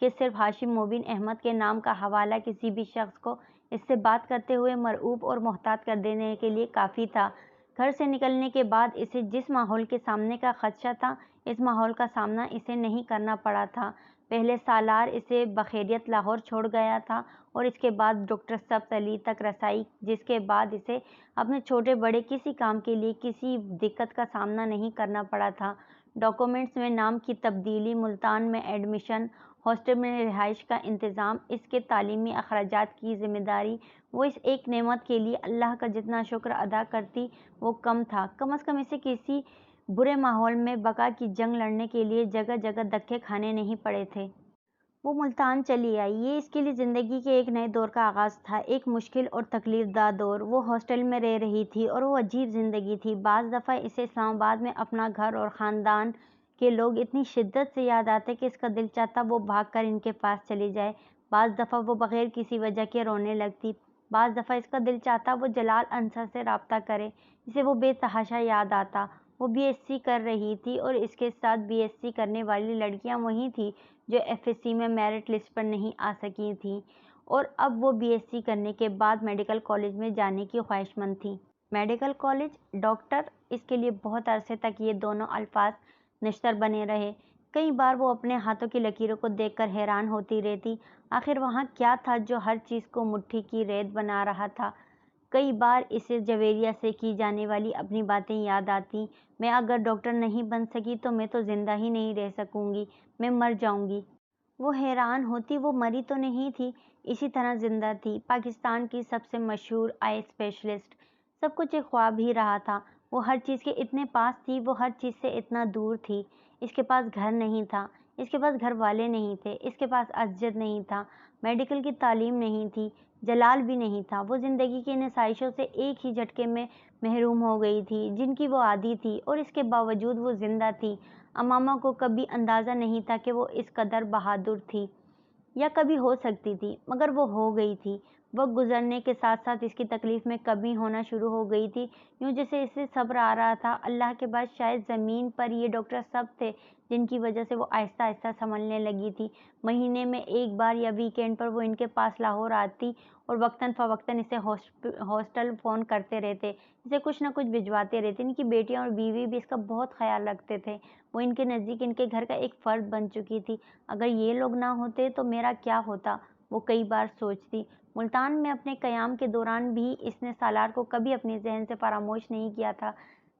کہ صرف ہاشم مبین احمد کے نام کا حوالہ کسی بھی شخص کو اس سے بات کرتے ہوئے مرعوب اور محتاط کر دینے کے لیے کافی تھا۔ گھر سے نکلنے کے بعد اسے جس ماحول کے سامنے کا خدشہ تھا، اس ماحول کا سامنا اسے نہیں کرنا پڑا تھا۔ پہلے سالار اسے بخیریت لاہور چھوڑ گیا تھا اور اس کے بعد ڈاکٹر ثبت علی تک رسائی، جس کے بعد اسے اپنے چھوٹے بڑے کسی کام کے لیے کسی دقت کا سامنا نہیں کرنا پڑا تھا۔ ڈاکومنٹس میں نام کی تبدیلی، ملتان میں ایڈمیشن، ہاسٹل میں رہائش کا انتظام، اس کے تعلیمی اخراجات کی ذمہ داری، وہ اس ایک نعمت کے لیے اللہ کا جتنا شکر ادا کرتی وہ کم تھا۔ کم از کم اسے کسی برے ماحول میں بقا کی جنگ لڑنے کے لیے جگہ جگہ دھکے کھانے نہیں پڑے تھے۔ وہ ملتان چلی آئی۔ یہ اس کے لیے زندگی کے ایک نئے دور کا آغاز تھا، ایک مشکل اور تکلیف دہ دور۔ وہ ہاسٹل میں رہ رہی تھی اور وہ عجیب زندگی تھی۔ بعض دفعہ اسے اسلام آباد میں اپنا گھر اور خاندان کے لوگ اتنی شدت سے یاد آتے کہ اس کا دل چاہتا وہ بھاگ کر ان کے پاس چلی جائے۔ بعض دفعہ وہ بغیر کسی وجہ کے رونے لگتی۔ بعض دفعہ اس کا دل چاہتا وہ جلال انصر سے رابطہ کرے، اسے وہ بے تحاشا یاد آتا۔ وہ بی ایس سی کر رہی تھی اور اس کے ساتھ بی ایس سی کرنے والی لڑکیاں وہی تھیں جو ایف ایس سی میں میرٹ لسٹ پر نہیں آ سکی تھیں اور اب وہ بی ایس سی کرنے کے بعد میڈیکل کالج میں جانے کی خواہش مند تھیں۔ میڈیکل کالج، ڈاکٹر، اس کے لیے بہت عرصے تک یہ دونوں الفاظ نشتر بنے رہے۔ کئی بار وہ اپنے ہاتھوں کی لکیروں کو دیکھ کر حیران ہوتی رہتی، آخر وہاں کیا تھا جو ہر چیز کو مٹھی کی ریت بنا رہا تھا۔ کئی بار اسے جویریہ سے کی جانے والی اپنی باتیں یاد آتیں، میں اگر ڈاکٹر نہیں بن سکی تو میں تو زندہ ہی نہیں رہ سکوں گی، میں مر جاؤں گی۔ وہ حیران ہوتی وہ مری تو نہیں تھی، اسی طرح زندہ تھی، پاکستان کی سب سے مشہور آئی اسپیشلسٹ۔ سب کچھ ایک خواب ہی رہا تھا۔ وہ ہر چیز کے اتنے پاس تھی، وہ ہر چیز سے اتنا دور تھی۔ اس کے پاس گھر نہیں تھا، اس کے پاس گھر والے نہیں تھے، اس کے پاس اسجد نہیں تھا، میڈیکل کی تعلیم نہیں تھی، جلال بھی نہیں تھا۔ وہ زندگی کی ان آسائشوں سے ایک ہی جھٹکے میں محروم ہو گئی تھی جن کی وہ عادی تھی، اور اس کے باوجود وہ زندہ تھی۔ امامہ کو کبھی اندازہ نہیں تھا کہ وہ اس قدر بہادر تھی یا کبھی ہو سکتی تھی، مگر وہ ہو گئی تھی۔ وقت گزرنے کے ساتھ ساتھ اس کی تکلیف میں کمی ہونا شروع ہو گئی تھی، یوں جیسے اسے صبر آ رہا تھا۔ اللہ کے بعد شاید زمین پر یہ ڈاکٹر سب تھے جن کی وجہ سے وہ آہستہ آہستہ سنبھلنے لگی تھی۔ مہینے میں ایک بار یا ویکینڈ پر وہ ان کے پاس لاہور آتی اور وقتاً فوقتاً اسے ہاسٹل فون کرتے رہتے، اسے کچھ نہ کچھ بھجواتے رہتے۔ ان کی بیٹیاں اور بیوی بھی اس کا بہت خیال رکھتے تھے۔ وہ ان کے نزدیک ان کے گھر کا ایک فرد بن چکی تھی۔ اگر یہ لوگ نہ ہوتے تو میرا کیا ہوتا، وہ کئی بار سوچتی۔ ملتان میں اپنے قیام کے دوران بھی اس نے سالار کو کبھی اپنے ذہن سے فراموش نہیں کیا تھا۔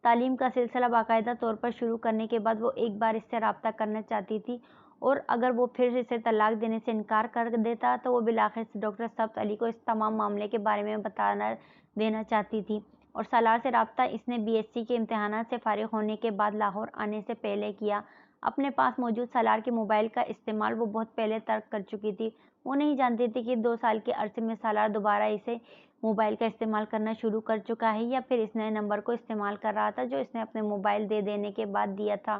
تعلیم کا سلسلہ باقاعدہ طور پر شروع کرنے کے بعد وہ ایک بار اس سے رابطہ کرنا چاہتی تھی، اور اگر وہ پھر اسے طلاق دینے سے انکار کر دیتا تو وہ بالآخر ڈاکٹر ثبت علی کو اس تمام معاملے کے بارے میں بتا دینا چاہتی تھی۔ اور سالار سے رابطہ اس نے بی ایس سی کے امتحانات سے فارغ ہونے کے بعد لاہور آنے سے پہلے کیا۔ اپنے پاس موجود سالار کے موبائل کا استعمال وہ بہت پہلے ترک کر چکی تھی۔ وہ نہیں جانتی تھی کہ 2 سال کے عرصے میں سالار دوبارہ اسے موبائل کا استعمال کرنا شروع کر چکا ہے یا پھر اس نئے نمبر کو استعمال کر رہا تھا جو اس نے اپنے موبائل دے دینے کے بعد دیا تھا۔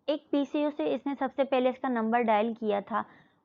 ایک پی سی او سے اس نے سب سے پہلے اس کا نمبر ڈائل کیا تھا،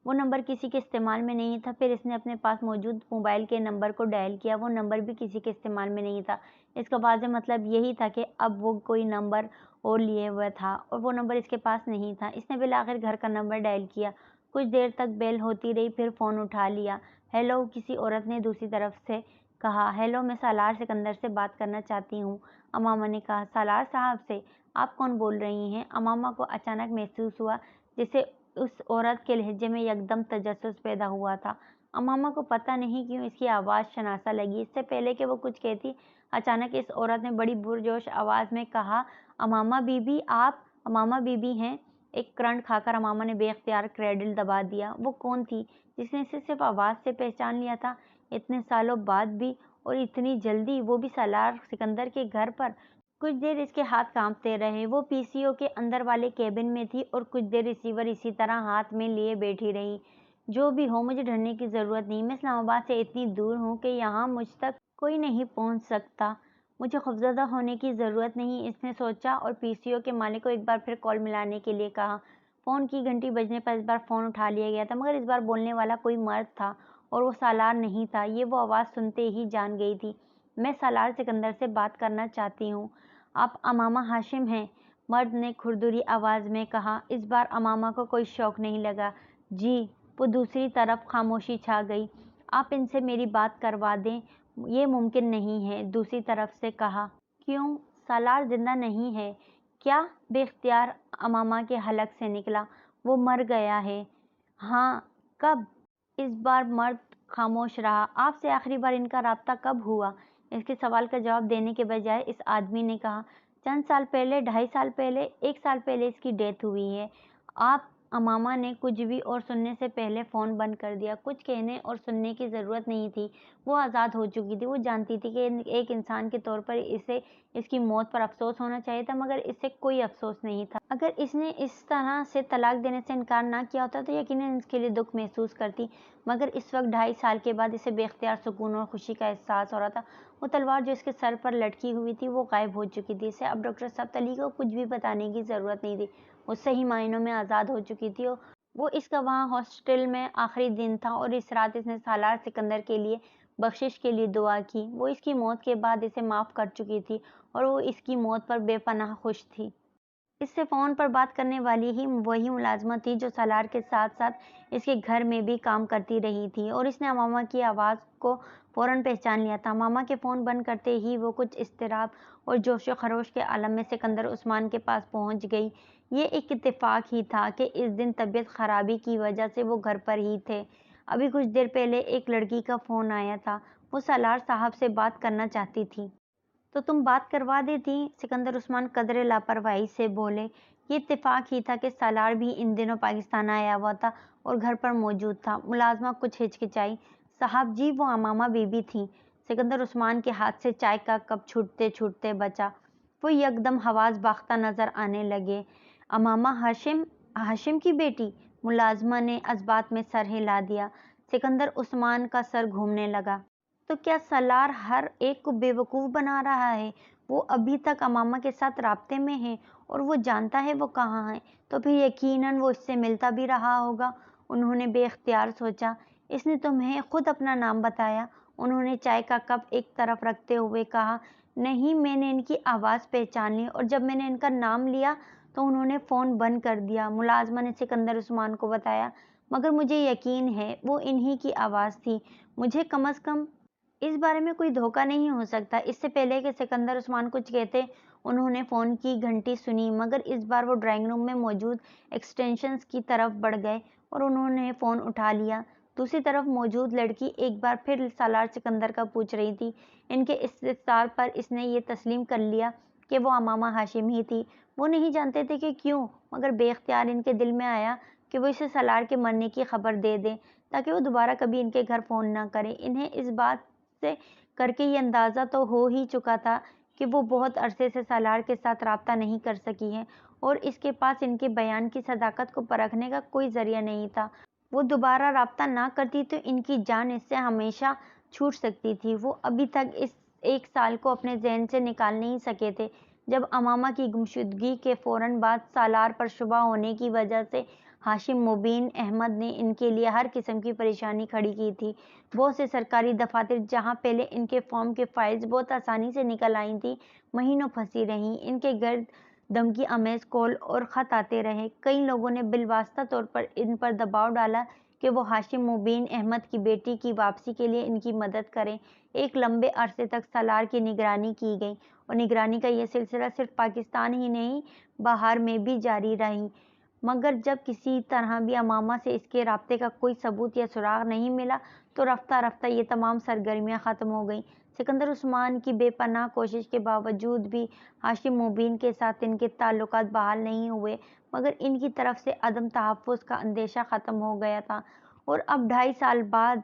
وہ نمبر کسی کے استعمال میں نہیں تھا۔ پھر اس نے اپنے پاس موجود موبائل کے نمبر کو ڈائل کیا، وہ نمبر بھی کسی کے استعمال میں نہیں تھا۔ اس کا واضح مطلب یہی تھا کہ اب وہ کوئی نمبر اور لیے ہوئے تھا اور وہ نمبر اس کے پاس نہیں تھا۔ اس نے بالآخر گھر کا نمبر ڈائل کیا، کچھ دیر تک بیل ہوتی رہی، پھر فون اٹھا لیا۔ ہیلو، کسی عورت نے دوسری طرف سے کہا۔ ہیلو، میں سالار سکندر سے بات کرنا چاہتی ہوں، امامہ نے کہا۔ سالار صاحب سے؟ آپ کون بول رہی ہیں؟ امامہ کو اچانک محسوس ہوا جیسے اس عورت کے لہجے میں یکدم تجسس پیدا ہوا تھا۔ امامہ کو پتہ نہیں کیوں اس کی آواز شناسا لگی۔ اس سے پہلے کہ وہ کچھ کہتی، اچانک اس عورت نے بڑی پرجوش آواز میں کہا، امامہ بی بی، آپ امامہ بی بی ہیں؟ ایک کرنٹ کھا کر امامہ نے بے اختیار کریڈل دبا دیا۔ وہ کون تھی جس نے اسے صرف آواز سے پہچان لیا تھا، اتنے سالوں بعد بھی، اور اتنی جلدی، وہ بھی سالار سکندر کے گھر پر؟ کچھ دیر اس کے ہاتھ کانپتے رہے۔ وہ پی سی او کے اندر والے کیبن میں تھی اور کچھ دیر ریسیور اسی طرح ہاتھ میں لیے بیٹھی رہی۔ جو بھی ہو، مجھے ڈرنے کی ضرورت نہیں، میں اسلام آباد سے اتنی دور ہوں کہ یہاں مجھ تک کوئی نہیں پہنچ سکتا، مجھے خوفزدہ ہونے کی ضرورت نہیں، اس نے سوچا، اور پی سی او کے مالک کو ایک بار پھر کال ملانے کے لیے کہا۔ فون کی گھنٹی بجنے پر اس بار فون اٹھا لیا گیا تھا، مگر اس بار بولنے والا کوئی مرد تھا اور وہ سالار نہیں تھا، یہ وہ آواز سنتے ہی جان گئی تھی۔ میں سالار سکندر سے بات کرنا چاہتی ہوں۔ آپ امامہ ہاشم ہیں؟ مرد نے کھردری آواز میں کہا۔ اس بار امامہ کو کوئی شوق نہیں لگا۔ جی وہ دوسری طرف خاموشی چھا گئی۔ آپ ان سے میری بات کروا دیں، یہ ممکن نہیں ہے، دوسری طرف سے کہا۔ کیوں؟ سالار زندہ نہیں ہے کیا؟ بے اختیار امامہ کے حلق سے نکلا۔ وہ مر گیا ہے۔ ہاں، کب؟ اس بار مرد خاموش رہا۔ آپ سے آخری بار ان کا رابطہ کب ہوا؟ اس کے سوال کا جواب دینے کے بجائے اس آدمی نے کہا، چند سال پہلے، 2.5 سال پہلے، 1 سال پہلے اس کی ڈیتھ ہوئی ہے۔ آپ امامہ نے کچھ بھی اور سننے سے پہلے فون بند کر دیا۔ کچھ کہنے اور سننے کی ضرورت نہیں تھی، وہ آزاد ہو چکی تھی۔ وہ جانتی تھی کہ ایک انسان کے طور پر اسے اس کی موت پر افسوس ہونا چاہیے تھا، مگر اسے کوئی افسوس نہیں تھا۔ اگر اس نے اس طرح سے طلاق دینے سے انکار نہ کیا ہوتا تو یقیناً اس کے لیے دکھ محسوس کرتی، مگر اس وقت 2.5 سال کے بعد اسے بے اختیار سکون اور خوشی کا احساس ہو رہا تھا۔ وہ تلوار جو اس کے سر پر لٹکی ہوئی تھی وہ غائب ہو چکی تھی۔ اسے اب ڈاکٹر صاحب تلی کو کچھ بھی بتانے کی ضرورت نہیں تھی، وہ صحیح معنوں میں آزاد ہو چکی تھی۔ وہ اس کا وہاں ہاسٹل میں آخری دن تھا اور اس رات اس نے سالار سکندر کے لیے بخشش کے لیے دعا کی۔ وہ اس کی موت کے بعد اسے معاف کر چکی تھی اور وہ اس کی موت پر بے پناہ خوش تھی۔ اس سے فون پر بات کرنے والی ہی وہی ملازمہ تھی جو سالار کے ساتھ ساتھ اس کے گھر میں بھی کام کرتی رہی تھی، اور اس نے امامہ کی آواز کو فوراً پہچان لیا تھا۔ امامہ کے فون بند کرتے ہی وہ کچھ اضطراب اور جوش و خروش کے عالم میں سکندر عثمان کے پاس پہنچ گئی۔ یہ ایک اتفاق ہی تھا کہ اس دن طبیعت خرابی کی وجہ سے وہ گھر پر ہی تھے۔ ابھی کچھ دیر پہلے ایک لڑکی کا فون آیا تھا، وہ سالار صاحب سے بات کرنا چاہتی تھی۔ تو تم بات کروا دیتی؟ سکندر عثمان قدرے لاپرواہی سے بولے۔ یہ اتفاق ہی تھا کہ سالار بھی ان دنوں پاکستان آیا ہوا تھا اور گھر پر موجود تھا۔ ملازمہ کچھ ہچکچائی۔ صاحب جی، وہ امامہ بی بی تھیں۔ سکندر عثمان کے ہاتھ سے چائے کا کپ چھوٹتے چھوٹتے بچا۔ وہ یکدم حواس باختہ نظر آنے لگے۔ امامہ ہاشم کی بیٹی؟ ملازمہ نے اثبات میں سر ہلا دیا۔ سکندر عثمان کا سر گھومنے لگا۔ تو کیا سالار ہر ایک کو بے وقوف بنا رہا ہے؟ وہ ابھی تک امامہ کے ساتھ رابطے میں ہے اور وہ جانتا ہے وہ کہاں ہے، تو پھر یقیناً وہ اس سے ملتا بھی رہا ہوگا۔ انہوں نے بے اختیار سوچا۔ اس نے تمہیں خود اپنا نام بتایا؟ انہوں نے چائے کا کپ ایک طرف رکھتے ہوئے کہا۔ نہیں، میں نے ان کی آواز پہچان لی اور جب میں نے ان کا نام لیا تو انہوں نے فون بند کر دیا، ملازمہ نے سکندر عثمان کو بتایا۔ مگر مجھے یقین ہے وہ انہی کی آواز تھی۔ مجھے کم از کم اس بارے میں کوئی دھوکہ نہیں ہو سکتا۔ اس سے پہلے کہ سکندر عثمان کچھ کہتے، انہوں نے فون کی گھنٹی سنی، مگر اس بار وہ ڈرائنگ روم میں موجود ایکسٹینشن کی طرف بڑھ گئے اور انہوں نے فون اٹھا لیا۔ دوسری طرف موجود لڑکی ایک بار پھر سالار سکندر کا پوچھ رہی تھی۔ ان کے استفسار پر اس نے یہ تسلیم کر لیا کہ وہ امامہ ہاشم ہی تھی۔ وہ نہیں جانتے تھے کہ کیوں، مگر بے اختیار ان کے دل میں آیا کہ وہ اسے سالار کے مرنے کی خبر دے دیں تاکہ وہ دوبارہ کبھی ان کے گھر فون نہ کرے۔ انہیں اس بات سے کر کے یہ اندازہ تو ہو ہی چکا تھا کہ وہ بہت عرصے سے سالار کے ساتھ رابطہ نہیں کر سکی ہے اور اس کے پاس ان کے بیان کی صداقت کو پرکھنے کا کوئی ذریعہ نہیں تھا۔ وہ دوبارہ رابطہ نہ کرتی تو ان کی جان اس سے ہمیشہ چھوٹ سکتی تھی۔ وہ ابھی تک اس 1 سال کو اپنے ذہن سے نکال نہیں سکے تھے جب امامہ کی گمشدگی کے فوراً بعد سالار پر شبہ ہونے کی وجہ سے ہاشم مبین احمد نے ان کے لیے ہر قسم کی پریشانی کھڑی کی تھی۔ بہت سے سرکاری دفاتر جہاں پہلے ان کے فارم کے فائلز بہت آسانی سے نکل آئی تھیں، مہینوں پھنسی رہیں۔ ان کے گرد دھمکی آمیز کال اور خط آتے رہے۔ کئی لوگوں نے بالواسطہ طور پر ان پر دباؤ ڈالا کہ وہ ہاشم مبین احمد کی بیٹی کی واپسی کے لیے ان کی مدد کریں۔ ایک لمبے عرصے تک سالار کی نگرانی کی گئی اور نگرانی کا یہ سلسلہ صرف پاکستان ہی نہیں باہر میں بھی جاری رہی، مگر جب کسی طرح بھی امامہ سے اس کے رابطے کا کوئی ثبوت یا سراغ نہیں ملا تو رفتہ رفتہ یہ تمام سرگرمیاں ختم ہو گئیں۔ سکندر عثمان کی بے پناہ کوشش کے باوجود بھی ہاشم مبین کے ساتھ ان کے تعلقات بحال نہیں ہوئے، مگر ان کی طرف سے عدم تحفظ کا اندیشہ ختم ہو گیا تھا اور اب 2.5 سال بعد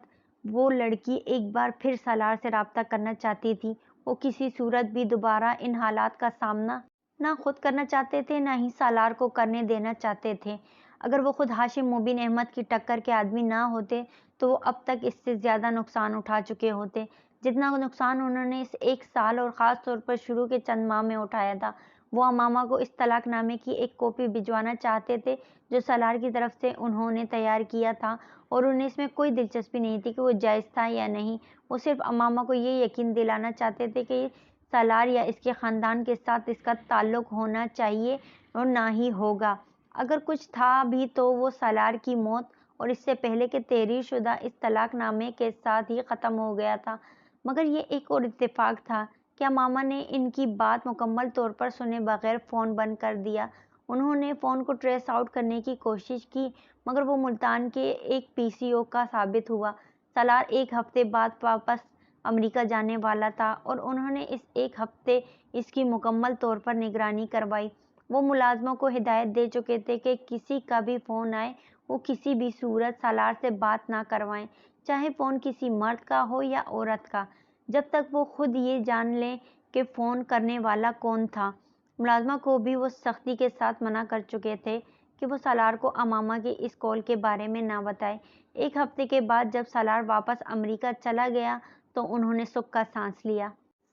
وہ لڑکی ایک بار پھر سالار سے رابطہ کرنا چاہتی تھی۔ وہ کسی صورت بھی دوبارہ ان حالات کا سامنا نہ خود کرنا چاہتے تھے، نہ ہی سالار کو کرنے دینا چاہتے تھے۔ اگر وہ خود ہاشم مبین احمد کی ٹکر کے آدمی نہ ہوتے تو وہ اب تک اس سے زیادہ نقصان اٹھا چکے ہوتے جتنا نقصان انہوں نے اس 1 سال اور خاص طور پر شروع کے چند ماہ میں اٹھایا تھا۔ وہ امامہ کو اس طلاق نامے کی ایک کاپی بھجوانا چاہتے تھے جو سالار کی طرف سے انہوں نے تیار کیا تھا، اور انہیں اس میں کوئی دلچسپی نہیں تھی کہ وہ جائز تھا یا نہیں۔ وہ صرف امامہ کو یہ یقین دلانا چاہتے تھے کہ سالار یا اس کے خاندان کے ساتھ اس کا تعلق ہونا چاہیے اور نہ ہی ہوگا۔ اگر کچھ تھا بھی تو وہ سالار کی موت اور اس سے پہلے کہ تحریر شدہ اس طلاق نامے کے ساتھ ہی ختم ہو گیا تھا، مگر یہ ایک اور اتفاق تھا کہ امامہ نے ان کی بات مکمل طور پر سنے بغیر فون بند کر دیا۔ انہوں نے فون کو ٹریس آؤٹ کرنے کی کوشش کی، مگر وہ ملتان کے ایک PCO کا ثابت ہوا۔ سالار ایک ہفتے بعد واپس امریکہ جانے والا تھا اور انہوں نے اس ایک ہفتے اس کی مکمل طور پر نگرانی کروائی۔ وہ ملازموں کو ہدایت دے چکے تھے کہ کسی کا بھی فون آئے وہ کسی بھی صورت سالار سے بات نہ کروائیں، چاہے فون کسی مرد کا ہو یا عورت کا، جب تک وہ خود یہ جان لیں کہ فون کرنے والا کون تھا۔ ملازمہ کو بھی وہ سختی کے ساتھ منع کر چکے تھے کہ وہ سالار کو امامہ کی اس کال کے بارے میں نہ بتائے۔ ایک ہفتے کے بعد جب سالار واپس امریکہ چلا گیا تو انہوں نے سکھ کا سانس لیا۔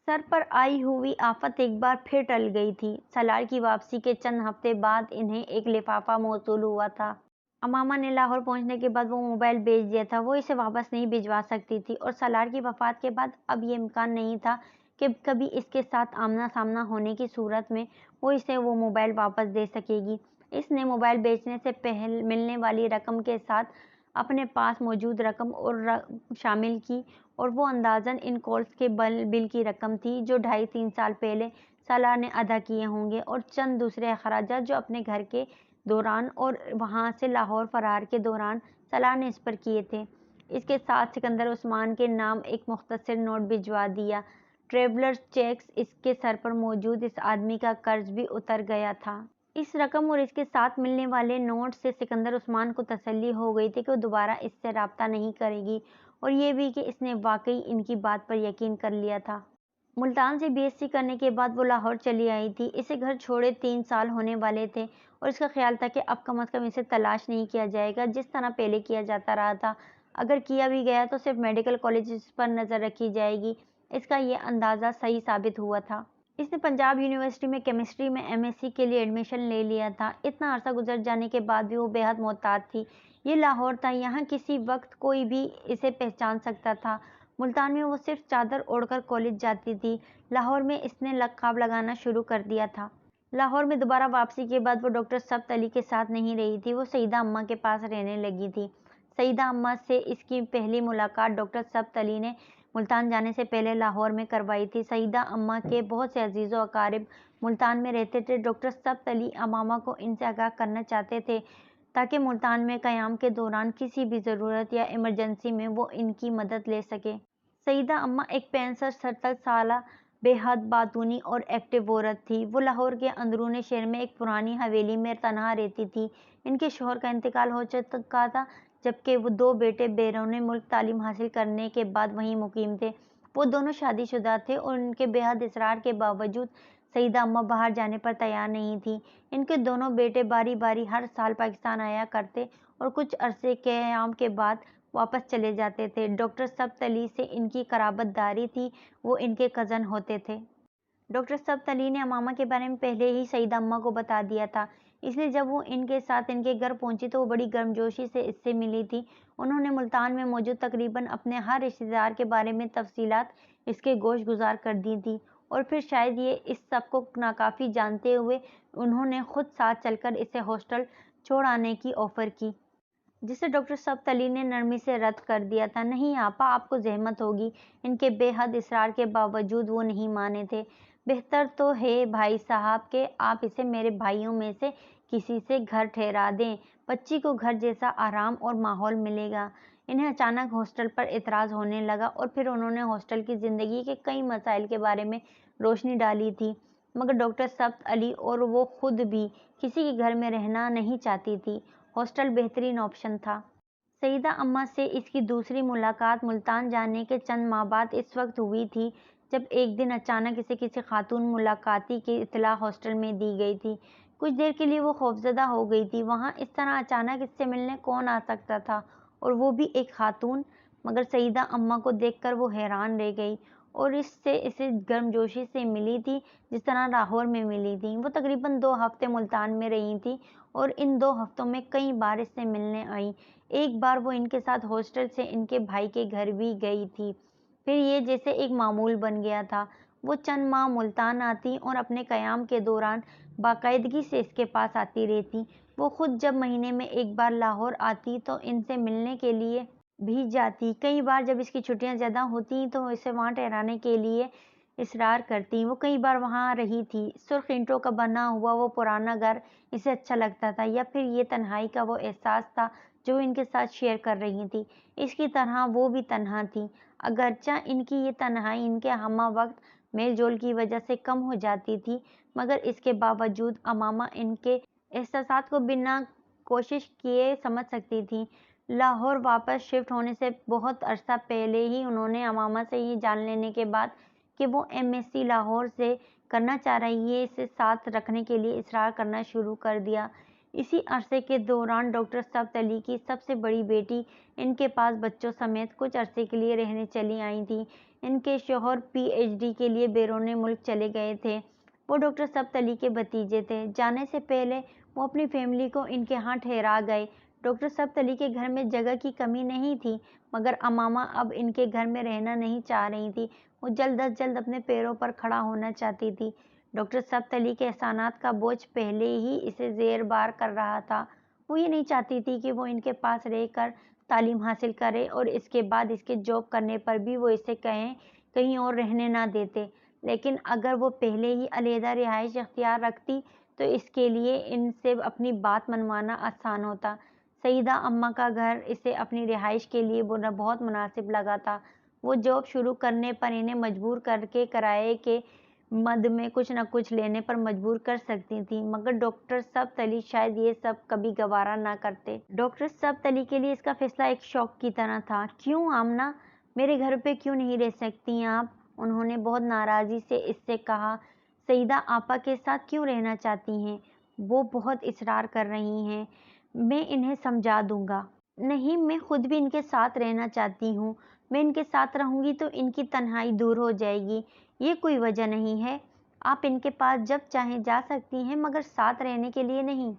سر پر آئی ہوئی آفت ایک بار پھر ٹل گئی تھی۔ سالار کی واپسی کے چند ہفتے بعد انہیں ایک لفافہ موصول ہوا تھا۔ امامہ نے لاہور پہنچنے کے بعد وہ موبائل بیچ دیا تھا۔ وہ اسے واپس نہیں بھجوا سکتی تھی اور سالار کی وفات کے بعد اب یہ امکان نہیں تھا کہ کبھی اس کے ساتھ آمنا سامنا ہونے کی صورت میں وہ اسے وہ موبائل واپس دے سکے گی۔ اس نے موبائل بیچنے سے پہلے ملنے والی رقم کے ساتھ اپنے پاس موجود رقم اور شامل کی اور وہ اندازاً ان کالز کے بل کی رقم تھی جو 2.5-3 سال پہلے سالار نے ادا کیے ہوں گے، اور چند دوسرے اخراجات جو اپنے گھر کے دوران اور وہاں سے لاہور فرار کے دوران سالار نے اس پر کیے تھے۔ اس کے ساتھ سکندر عثمان کے نام ایک مختصر نوٹ بھجوا دیا۔ ٹریولرز چیکس اس کے سر پر موجود اس آدمی کا قرض بھی اتر گیا تھا۔ اس رقم اور اس کے ساتھ ملنے والے نوٹ سے سکندر عثمان کو تسلی ہو گئی تھی کہ وہ دوبارہ اس سے رابطہ نہیں کرے گی، اور یہ بھی کہ اس نے واقعی ان کی بات پر یقین کر لیا تھا۔ ملتان سے BSc کرنے کے بعد وہ لاہور چلی آئی تھی۔ اسے گھر چھوڑے 3 سال ہونے والے تھے اور اس کا خیال تھا کہ اب کم از کم اسے تلاش نہیں کیا جائے گا جس طرح پہلے کیا جاتا رہا تھا۔ اگر کیا بھی گیا تو صرف میڈیکل کالجز پر نظر رکھی جائے گی۔ اس کا یہ اندازہ صحیح ثابت ہوا تھا۔ اس نے پنجاب یونیورسٹی میں کیمسٹری میں MSc کے لیے ایڈمیشن لے لیا تھا۔ اتنا عرصہ گزر جانے کے بعد بھی وہ بے حد محتاط تھی۔ یہ لاہور تھا، یہاں کسی وقت کوئی بھی اسے پہچان سکتا تھا۔ ملتان میں وہ صرف چادر اوڑھ کر کالج جاتی تھی۔ لاہور میں اس نے لقاب لگانا شروع کر دیا تھا۔ لاہور میں دوبارہ واپسی کے بعد وہ ڈاکٹر ثبت علی کے ساتھ نہیں رہی تھی، وہ سیدہ اماں کے پاس رہنے لگی تھی۔ سیدہ اماں سے اس کی پہلی ملاقات ڈاکٹر ثبت علی نے ملتان جانے سے پہلے لاہور میں کروائی تھی۔ سیدہ اماں کے بہت سے عزیز و اقارب ملتان میں رہتے تھے۔ ڈاکٹر ثبت علی امامہ کو ان سے آگاہ کرنا چاہتے تھے تاکہ ملتان میں قیام کے دوران کسی بھی ضرورت یا ایمرجنسی میں وہ ان کی مدد لے سکے۔ سیدہ اماں ایک 65-70 سالہ بے حد باتونی اور ایکٹیو عورت تھی۔ وہ لاہور کے اندرون شہر میں ایک پرانی حویلی میں تنہا رہتی تھی۔ ان کے شوہر کا انتقال ہو چکا تھا، جبکہ وہ 2 بیٹے بیرون ملک تعلیم حاصل کرنے کے بعد وہیں مقیم تھے۔ وہ دونوں شادی شدہ تھے اور ان کے بے حد اصرار کے باوجود سیدہ اماں باہر جانے پر تیار نہیں تھیں۔ ان کے دونوں بیٹے باری باری ہر سال پاکستان آیا کرتے اور کچھ عرصے قیام کے بعد واپس چلے جاتے تھے۔ ڈاکٹر ثبت علی سے ان کی قرابت داری تھی، وہ ان کے کزن ہوتے تھے۔ ڈاکٹر ثبت علی نے امامہ کے بارے میں پہلے ہی سیدہ اماں کو بتا دیا تھا، اس لیے جب وہ ان کے ساتھ ان کے گھر پہنچی تو وہ بڑی گرمجوشی سے اس سے ملی تھی۔ انہوں نے ملتان میں موجود تقریباً اپنے ہر رشتہ دار کے بارے میں تفصیلات اس کے گوش گزار کر دی تھیں، اور پھر شاید یہ اس سب کو ناکافی جانتے ہوئے انہوں نے خود ساتھ چل کر اسے ہاسٹل چھوڑ آنے کی آفر کی، جسے ڈاکٹر ثبت علی نے نرمی سے رد کر دیا تھا۔ نہیں آپا، آپ کو زحمت ہوگی۔ ان کے بے حد اصرار کے باوجود وہ نہیں مانے تھے۔ بہتر تو ہے بھائی صاحب کہ آپ اسے میرے بھائیوں میں سے کسی سے گھر ٹھہرا دیں، بچی کو گھر جیسا آرام اور ماحول ملے گا۔ انہیں اچانک ہاسٹل پر اعتراض ہونے لگا اور پھر انہوں نے ہاسٹل کی زندگی کے کئی مسائل کے بارے میں روشنی ڈالی تھی، مگر ڈاکٹر ثبت علی اور وہ خود بھی کسی کے گھر میں رہنا نہیں چاہتی تھی۔ ہاسٹل بہترین آپشن تھا۔ سیدہ اماں سے اس کی دوسری ملاقات ملتان جانے کے چند ماہ بعد اس وقت ہوئی تھی جب ایک دن اچانک اسے کسی خاتون ملاقاتی کی اطلاع ہاسٹل میں دی گئی تھی۔ کچھ دیر کے لیے وہ خوفزدہ ہو گئی تھی۔ وہاں اس طرح اچانک اس سے ملنے کون آ سکتا تھا، اور وہ بھی ایک خاتون؟ مگر سیدہ اماں کو دیکھ کر وہ حیران رہ گئی اور اس سے اسے گرمجوشی سے ملی تھی جس طرح لاہور میں ملی تھی۔ وہ تقریباً 2 ہفتے ملتان میں رہی تھی اور ان 2 ہفتوں میں کئی بار اس سے ملنے آئی۔ ایک بار وہ ان کے ساتھ ہاسٹل سے ان کے بھائی کے گھر بھی گئی تھی۔ پھر یہ جیسے ایک معمول بن گیا تھا۔ وہ چند ماہ ملتان آتی اور اپنے قیام کے دوران باقاعدگی سے اس کے پاس آتی رہتی۔ وہ خود جب مہینے میں ایک بار لاہور آتی تو ان سے ملنے کے لیے بھی جاتی۔ کئی بار جب اس کی چھٹیاں زیادہ ہوتی تو وہ اسے وہاں ٹھہرانے کے لیے اصرار کرتی۔ وہ کئی بار وہاں رہی تھی۔ سرخ اینٹوں کا بنا ہوا وہ پرانا گھر اسے اچھا لگتا تھا، یا پھر یہ تنہائی کا وہ احساس تھا جو ان کے ساتھ شیئر کر رہی تھی۔ اس کی طرح وہ بھی تنہا تھی، اگرچہ ان کی یہ تنہائی ان کے ہمہ وقت میل جول کی وجہ سے کم ہو جاتی تھی، مگر اس کے باوجود امامہ ان کے احساسات کو بنا کوشش کیے سمجھ سکتی تھی۔ لاہور واپس شفٹ ہونے سے بہت عرصہ پہلے ہی انہوں نے امامہ سے یہ جان لینے کے بعد کہ وہ MSc لاہور سے کرنا چاہ رہی ہے، اسے ساتھ رکھنے کے لیے اصرار کرنا شروع کر دیا۔ اسی عرصے کے دوران ڈاکٹر ثبت علی کی سب سے بڑی بیٹی ان کے پاس بچوں سمیت کچھ عرصے کے لیے رہنے چلی آئی تھی۔ ان کے شوہر PhD کے لیے بیرون ملک چلے گئے تھے۔ وہ ڈاکٹر ثبت علی کے بھتیجے تھے۔ جانے سے پہلے وہ اپنی فیملی کو ان کے ہاں ٹھہرا گئے۔ ڈاکٹر ثبت علی کے گھر میں جگہ کی کمی نہیں تھی، مگر امامہ اب ان کے گھر میں رہنا نہیں چاہ رہی تھی۔ وہ جلد از جلد اپنے پیروں پر کھڑا ہونا چاہتی تھی۔ ڈاکٹر ثبت علی کے احسانات کا بوجھ پہلے ہی اسے زیر بار کر رہا تھا۔ وہ یہ نہیں چاہتی تھی کہ وہ ان کے پاس رہ کر تعلیم حاصل کرے اور اس کے بعد اس کے جاب کرنے پر بھی وہ اسے کہیں اور رہنے نہ دیتے، لیکن اگر وہ پہلے ہی علیحدہ رہائش اختیار رکھتی تو اس کے لیے ان سے اپنی بات منوانا آسان ہوتا۔ سیدہ اماں کا گھر اسے اپنی رہائش کے لیے بہت مناسب لگا تھا۔ وہ جاب شروع کرنے پر انہیں مجبور کر کے کرائے کے مد میں کچھ نہ کچھ لینے پر مجبور کر سکتی تھی، مگر ڈاکٹر ثبت علی شاید یہ سب کبھی گوارا نہ کرتے۔ ڈاکٹر ثبت علی کے لیے اس کا فیصلہ ایک شوق کی طرح تھا۔ کیوں آمنہ، میرے گھر پہ کیوں نہیں رہ سکتی آپ؟ انہوں نے بہت ناراضی سے اس سے کہا۔ سیدہ آپا کے ساتھ کیوں رہنا چاہتی ہیں؟ وہ بہت اصرار کر رہی ہیں۔ میں انہیں سمجھا دوں گا۔ نہیں، میں خود بھی ان کے ساتھ رہنا چاہتی ہوں۔ میں ان کے ساتھ رہوں گی تو ان کی تنہائی دور ہو جائے گی۔ یہ کوئی وجہ نہیں ہے۔ آپ ان کے پاس جب چاہیں جا سکتی ہیں، مگر ساتھ رہنے کے لیے نہیں۔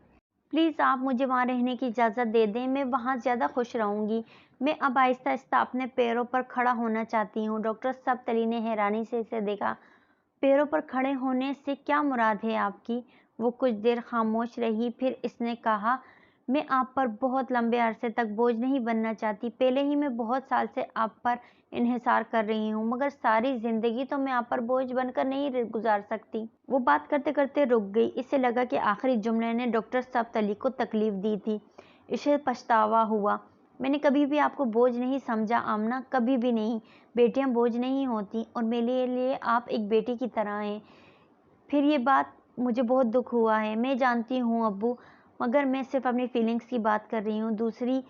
پلیز آپ مجھے وہاں رہنے کی اجازت دے دیں، میں وہاں زیادہ خوش رہوں گی۔ میں اب آہستہ آہستہ اپنے پیروں پر کھڑا ہونا چاہتی ہوں۔ ڈاکٹر ثبت علی نے حیرانی سے اسے دیکھا۔ پیروں پر کھڑے ہونے سے کیا مراد ہے آپ کی؟ وہ کچھ دیر خاموش رہی، پھر اس نے کہا، میں آپ پر بہت لمبے عرصے تک بوجھ نہیں بننا چاہتی۔ پہلے ہی میں بہت سال سے آپ پر انحصار کر رہی ہوں، مگر ساری زندگی تو میں آپ پر بوجھ بن کر نہیں گزار سکتی۔ وہ بات کرتے کرتے رک گئی۔ اسے لگا کہ آخری جملے نے ڈاکٹر ثبت علی کو تکلیف دی تھی۔ اسے پچھتاوا ہوا۔ میں نے کبھی بھی آپ کو بوجھ نہیں سمجھا آمنہ، کبھی بھی نہیں۔ بیٹیاں بوجھ نہیں ہوتی اور میرے لیے آپ ایک بیٹی کی طرح ہیں۔ پھر یہ بات مجھے بہت دکھ ہوا ہے۔ میں جانتی ہوں ابو، مگر میں صرف اپنی فیلنگز کی بات کر رہی ہوں۔ دوسری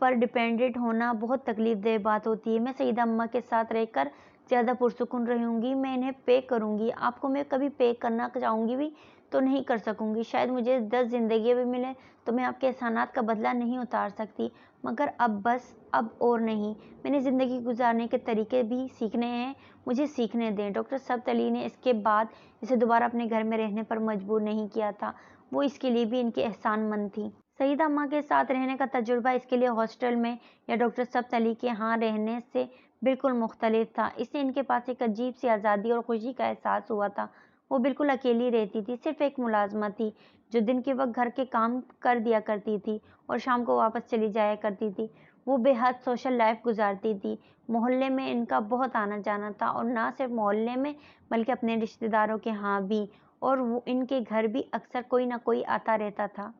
پر ڈیپینڈنٹ ہونا بہت تکلیف دہ بات ہوتی ہے۔ میں سیدہ اماں کے ساتھ رہ کر زیادہ پرسکون رہوں گی۔ میں انہیں پے کروں گی۔ آپ کو میں کبھی پے کرنا چاہوں گی بھی تو نہیں کر سکوں گی۔ شاید مجھے 10 زندگیاں بھی ملیں تو میں آپ کے احسانات کا بدلہ نہیں اتار سکتی، مگر اب بس، اب اور نہیں۔ میں نے زندگی گزارنے کے طریقے بھی سیکھنے ہیں، مجھے سیکھنے دیں۔ ڈاکٹر ثبت علی نے اس کے بعد اسے دوبارہ اپنے گھر میں رہنے پر مجبور نہیں کیا تھا۔ وہ اس کے لیے بھی ان کی احسان مند تھی۔ سیدہ اماں کے ساتھ رہنے کا تجربہ اس کے لیے ہاسٹل میں یا ڈاکٹر ثبت علی کے ہاں رہنے سے بالکل مختلف تھا۔ اسے ان کے پاس ایک عجیب سی آزادی اور خوشی کا احساس ہوا تھا۔ وہ بالکل اکیلی رہتی تھی، صرف ایک ملازمہ تھی جو دن کے وقت گھر کے کام کر دیا کرتی تھی اور شام کو واپس چلی جایا کرتی تھی۔ وہ بے حد سوشل لائف گزارتی تھی۔ محلے میں ان کا بہت آنا جانا تھا، اور نہ صرف محلے میں بلکہ اپنے رشتہ داروں کے ہاں بھی، اور ان کے گھر بھی اکثر کوئی نہ کوئی آتا رہتا تھا۔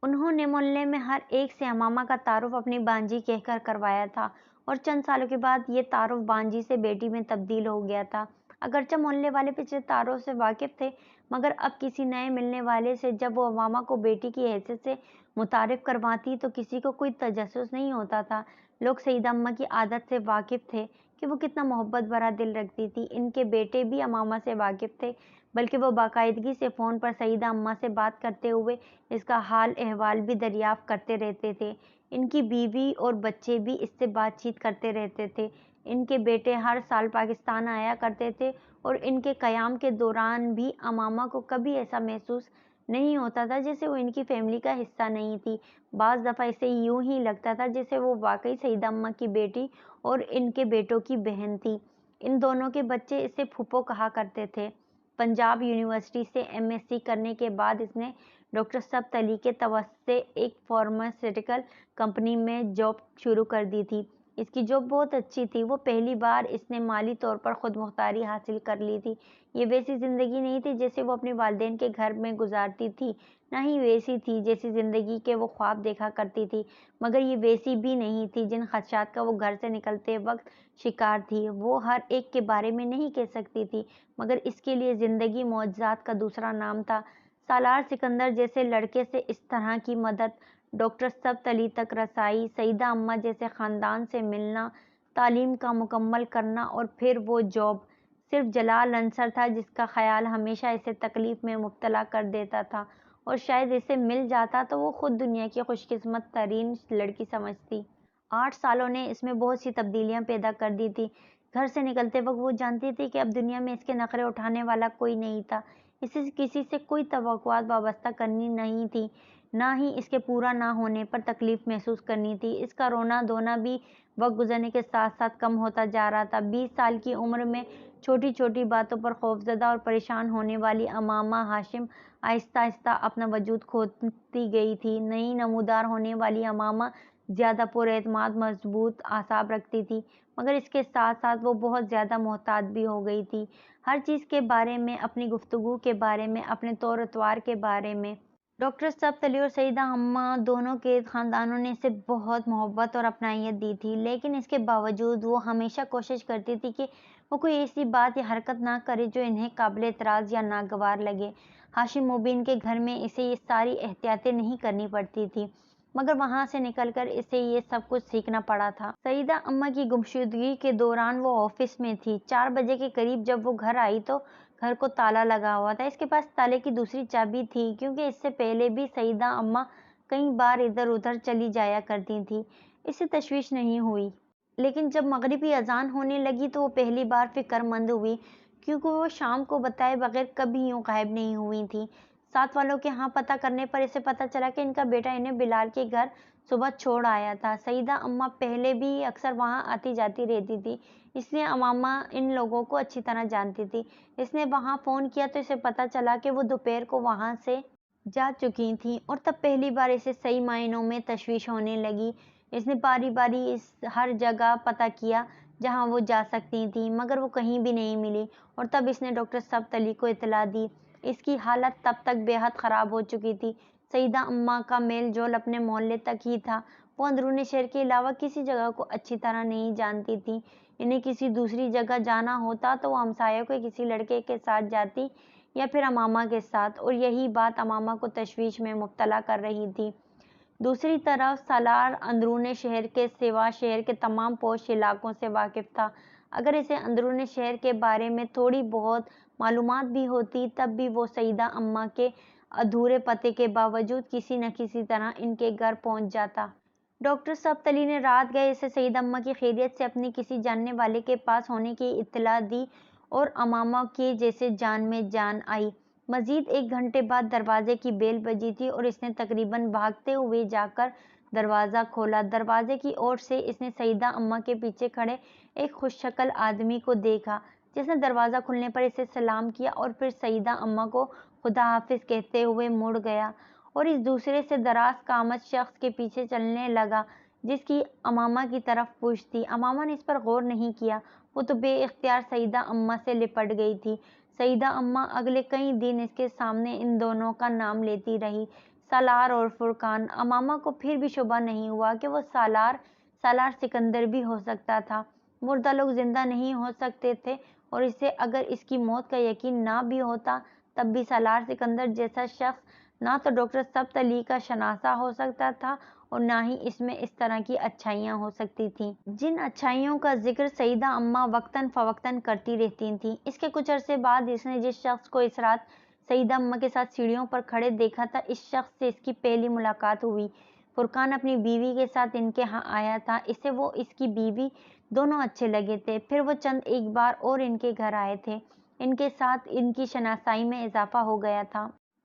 انہوں نے محلے میں ہر ایک سے امامہ کا تعارف اپنی بانجی کہہ کر کروایا تھا، اور چند سالوں کے بعد یہ تعارف بانجی سے بیٹی میں تبدیل ہو گیا تھا۔ اگرچہ محلے والے پچھلے تعارف سے واقف تھے، مگر اب کسی نئے ملنے والے سے جب وہ امامہ کو بیٹی کی حیثیت سے متعارف کرواتی تو کسی کو کوئی تجسس نہیں ہوتا تھا۔ لوگ سیدہ اماں کی عادت سے واقف تھے کہ وہ کتنا محبت بھرا دل رکھتی تھی۔ ان کے بیٹے بھی امامہ سے واقف تھے، بلکہ وہ باقاعدگی سے فون پر سیدہ اماں سے بات کرتے ہوئے اس کا حال احوال بھی دریافت کرتے رہتے تھے۔ ان کی بیوی اور بچے بھی اس سے بات چیت کرتے رہتے تھے۔ ان کے بیٹے ہر سال پاکستان آیا کرتے تھے، اور ان کے قیام کے دوران بھی امامہ کو کبھی ایسا محسوس نہیں ہوتا تھا جیسے وہ ان کی فیملی کا حصہ نہیں تھی۔ بعض دفعہ اسے یوں ہی لگتا تھا جیسے وہ واقعی سیدہ اماں کی بیٹی اور ان کے بیٹوں کی بہن تھی۔ ان دونوں کے بچے اسے پھوپھو کہا کرتے تھے۔ پنجاب یونیورسٹی سے MSc کرنے کے بعد اس نے ڈاکٹر سبت علی کے توسط سے ایک فارماسیوٹیکل کمپنی میں جاب شروع کر دی تھی۔ اس کی جاب بہت اچھی تھی۔ وہ پہلی بار اس نے مالی طور پر خود مختاری حاصل کر لی تھی۔ یہ ویسی زندگی نہیں تھی جیسے وہ اپنے والدین کے گھر میں گزارتی تھی، نہ ہی ویسی تھی جیسی زندگی کے وہ خواب دیکھا کرتی تھی، مگر یہ ویسی بھی نہیں تھی جن خدشات کا وہ گھر سے نکلتے وقت شکار تھی۔ وہ ہر ایک کے بارے میں نہیں کہہ سکتی تھی، مگر اس کے لیے زندگی معجزات کا دوسرا نام تھا۔ سالار سکندر جیسے لڑکے سے اس طرح کی مدد، ڈاکٹر سبت علی تک رسائی، سیدہ اماں جیسے خاندان سے ملنا، تعلیم کا مکمل کرنا اور پھر وہ جاب، صرف جلال انصر تھا جس کا خیال ہمیشہ اسے تکلیف میں مبتلا کر دیتا تھا، اور شاید اسے مل جاتا تو وہ خود دنیا کی خوش قسمت ترین لڑکی سمجھتی۔ 8 سالوں نے اس میں بہت سی تبدیلیاں پیدا کر دی تھی۔ گھر سے نکلتے وقت وہ جانتی تھی کہ اب دنیا میں اس کے نخرے اٹھانے والا کوئی نہیں تھا۔ اسے کسی سے کوئی توقعات وابستہ کرنی نہیں تھی، نہ ہی اس کے پورا نہ ہونے پر تکلیف محسوس کرنی تھی۔ اس کا رونا دھونا بھی وقت گزرنے کے ساتھ ساتھ کم ہوتا جا رہا تھا۔ 20 سال کی عمر میں چھوٹی چھوٹی باتوں پر خوفزدہ اور پریشان ہونے والی امامہ ہاشم آہستہ آہستہ اپنا وجود کھوتی گئی تھی۔ نئی نمودار ہونے والی امامہ زیادہ پر اعتماد، مضبوط اعصاب رکھتی تھی، مگر اس کے ساتھ ساتھ وہ بہت زیادہ محتاط بھی ہو گئی تھی، ہر چیز کے بارے میں، اپنی گفتگو کے بارے میں، اپنے طور اتوار کے بارے میں۔ ڈاکٹر سبت علی اور سیدہ اماں دونوں کے خاندانوں نے اسے بہت محبت اور اپنائیت دی تھی، لیکن اس کے باوجود وہ ہمیشہ کوشش کرتی تھی کہ وہ کوئی ایسی بات یا حرکت نہ کرے جو انہیں قابل اعتراض یا ناگوار لگے۔ ہاشم مبین کے گھر میں اسے یہ ساری احتیاطیں نہیں کرنی پڑتی تھی، مگر وہاں سے نکل کر اسے یہ سب کچھ سیکھنا پڑا تھا۔ سیدہ اماں کی گمشدگی کے دوران وہ آفس میں تھی۔ 4 بجے کے قریب جب وہ گھر آئی تو گھر کو تالا لگا ہوا تھا۔ اس کے پاس تالے کی دوسری چابی تھی، کیونکہ اس سے پہلے بھی سیدہ اماں کئی بار ادھر ادھر چلی جایا کرتی تھیں۔ اسے تشویش نہیں ہوئی، لیکن جب مغربی اذان ہونے لگی تو وہ پہلی بار فکر مند ہوئی، کیونکہ وہ شام کو بتائے بغیر کبھی یوں غائب نہیں ہوئی تھیں۔ ساتھ والوں کے ہاں پتہ کرنے پر اسے پتہ چلا کہ ان کا بیٹا انہیں بلال کے گھر صبح چھوڑ آیا تھا۔ سیدہ اماں پہلے بھی اکثر وہاں آتی جاتی رہتی تھی، اس لیے امامہ ان لوگوں کو اچھی طرح جانتی تھی۔ اس نے وہاں فون کیا تو اسے پتہ چلا کہ وہ دوپہر کو وہاں سے جا چکی تھیں، اور تب پہلی بار اسے صحیح معنوں میں تشویش ہونے لگی۔ اس نے باری باری ہر جگہ پتہ کیا جہاں وہ جا سکتی تھیں، مگر وہ کہیں بھی نہیں ملی، اور تب اس نے ڈاکٹر سبت علی کو اطلاع دی۔ اس کی حالت تب تک بے حد خراب ہو چکی تھی۔ سیدہ اماں کا میل جول اپنے محلے تک ہی تھا، وہ اندرون شہر کے علاوہ کسی جگہ کو اچھی طرح نہیں جانتی تھیں۔ انہیں کسی دوسری جگہ جانا ہوتا تو وہ ہمسایوں کے کسی لڑکے کے ساتھ جاتی یا پھر امامہ کے ساتھ، اور یہی بات امامہ کو تشویش میں مبتلا کر رہی تھی۔ دوسری طرف سالار اندرون شہر کے سوا شہر کے تمام پوش علاقوں سے واقف تھا۔ اگر اسے اندرون شہر کے بارے میں تھوڑی بہت معلومات بھی ہوتی، تب بھی وہ سیدہ اماں کے ادھورے پتے کے باوجود کسی نہ کسی طرح ان کے گھر پہنچ جاتا۔ ڈاکٹر سبت علی نے رات گئے اسے سیدہ اماں کی خیریت سے اپنی کسی جاننے والے کے پاس ہونے کی اطلاع دی، اور امامہ کے جیسے جان میں جان آئی۔ مزید 1 گھنٹے بعد دروازے کی بیل بجی تھی، اور اس نے تقریباً بھاگتے ہوئے جا کر دروازہ کھولا۔ دروازے کی اوٹ سے اس نے سیدہ اماں کے پیچھے کھڑے ایک خوش شکل آدمی کو دیکھا، جس نے دروازہ کھلنے پر اسے سلام کیا اور پھر سیدہ اماں کو خدا حافظ کہتے ہوئے مڑ گیا، اور اس دوسرے سے دراز قامت شخص کے پیچھے چلنے لگا جس کی امامہ کی طرف پشت تھی۔ امامہ نے اس پر غور نہیں کیا، وہ تو بے اختیار سیدہ اماں سے لپٹ گئی تھی۔ سیدہ اماں اگلے کئی دن اس کے سامنے ان دونوں کا نام لیتی رہی، سالار اور فرقان۔ امامہ کو پھر بھی شبہ نہیں ہوا کہ وہ سالار سکندر بھی ہو سکتا تھا۔ مردہ لوگ زندہ نہیں ہو سکتے تھے، اور اسے اگر اس کی موت کا یقین نہ بھی ہوتا تب بھی سالار سکندر جیسا شخص نہ تو ڈاکٹر سبت علی کا شناسہ ہو سکتا تھا، اور نہ ہی اس میں اس طرح کی اچھائیاں ہو سکتی تھیں جن اچھائیوں کا ذکر سیدہ اماں وقتاً فوقتاً کرتی رہتی تھیں۔ اس کے کچھ عرصے بعد اس نے جس شخص کو اس رات سیدہ اماں کے ساتھ سیڑھیوں پر کھڑے دیکھا تھا، اس شخص سے اس کی پہلی ملاقات ہوئی۔ فرقان اپنی بیوی کے ساتھ ان کے ہاں آیا تھا، اسے وہ اس کی بیوی دونوں اچھے لگے تھے۔ پھر وہ چند ایک بار اور ان کے گھر آئے تھے، ان کے ساتھ ان کی شناسائی میں اضافہ ہو گیا تھا۔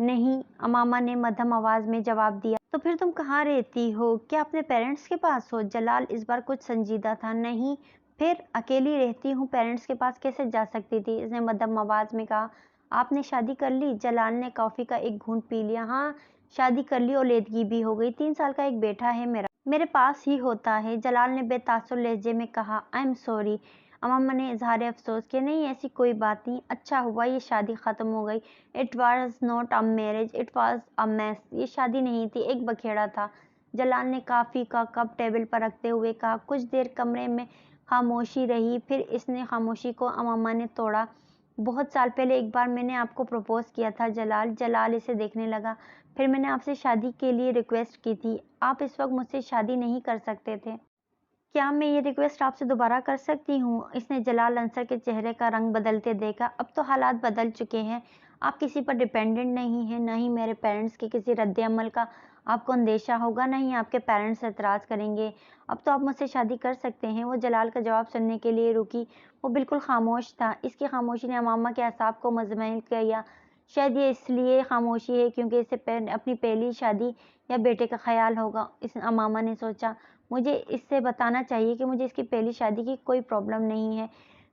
نہیں، امامہ نے مدھم آواز میں جواب دیا۔ تو پھر تم کہاں رہتی ہو؟ کیا اپنے پیرنٹس کے پاس ہو؟ جلال اس بار کچھ سنجیدہ تھا۔ نہیں، پھر اکیلی رہتی ہوں، پیرنٹس کے پاس کیسے جا سکتی تھی؟ اس نے مدھم آواز میں کہا۔ آپ نے شادی کر لی؟ جلال نے کافی کا ایک گھونٹ پی لیا۔ ہاں، شادی کر لی، علیحدگی بھی ہو گئی، 3 سال کا ایک بیٹا ہے میرے پاس ہی ہوتا ہے، جلال نے بے تاثر لہجے میں کہا۔ آئی ایم سوری، امامہ نے اظہار افسوس کیا۔ نہیں، ایسی کوئی بات نہیں، اچھا ہوا یہ شادی ختم ہو گئی۔ It was not a marriage, it was a mass. یہ شادی نہیں تھی، ایک بکھیڑا تھا، جلال نے کافی کا کپ ٹیبل پر رکھتے ہوئے کہا۔ کچھ دیر کمرے میں خاموشی رہی، پھر اس نے خاموشی کو امامہ نے توڑا۔ بہت سال پہلے ایک بار میں نے آپ کو پروپوز کیا تھا جلال۔ جلال اسے دیکھنے لگا۔ پھر میں نے آپ سے شادی کے لیے ریکویسٹ کی تھی، آپ اس وقت مجھ سے شادی نہیں کر سکتے تھے۔ کیا میں یہ ریکویسٹ آپ سے دوبارہ کر سکتی ہوں؟ اس نے جلال انصر کے چہرے کا رنگ بدلتے دیکھا۔ اب تو حالات بدل چکے ہیں، آپ کسی پر ڈیپینڈنٹ نہیں ہیں، نہ ہی میرے پیرنٹس کے کسی رد عمل کا آپ کو اندیشہ ہوگا، نہ ہی آپ کے پیرنٹس اعتراض کریں گے۔ اب تو آپ مجھ سے شادی کر سکتے ہیں۔ وہ جلال کا جواب سننے کے لیے رکی، وہ بالکل خاموش تھا۔ اس کی خاموشی نے امامہ کے اعصاب کو مطمئن کیا۔ شاید یہ اس لیے خاموشی ہے کیونکہ اسے اپنی پہلی شادی یا بیٹے کا خیال ہوگا، امامہ نے سوچا۔ مجھے اس سے بتانا چاہیے کہ مجھے اس کی پہلی شادی کی کوئی پرابلم نہیں ہے،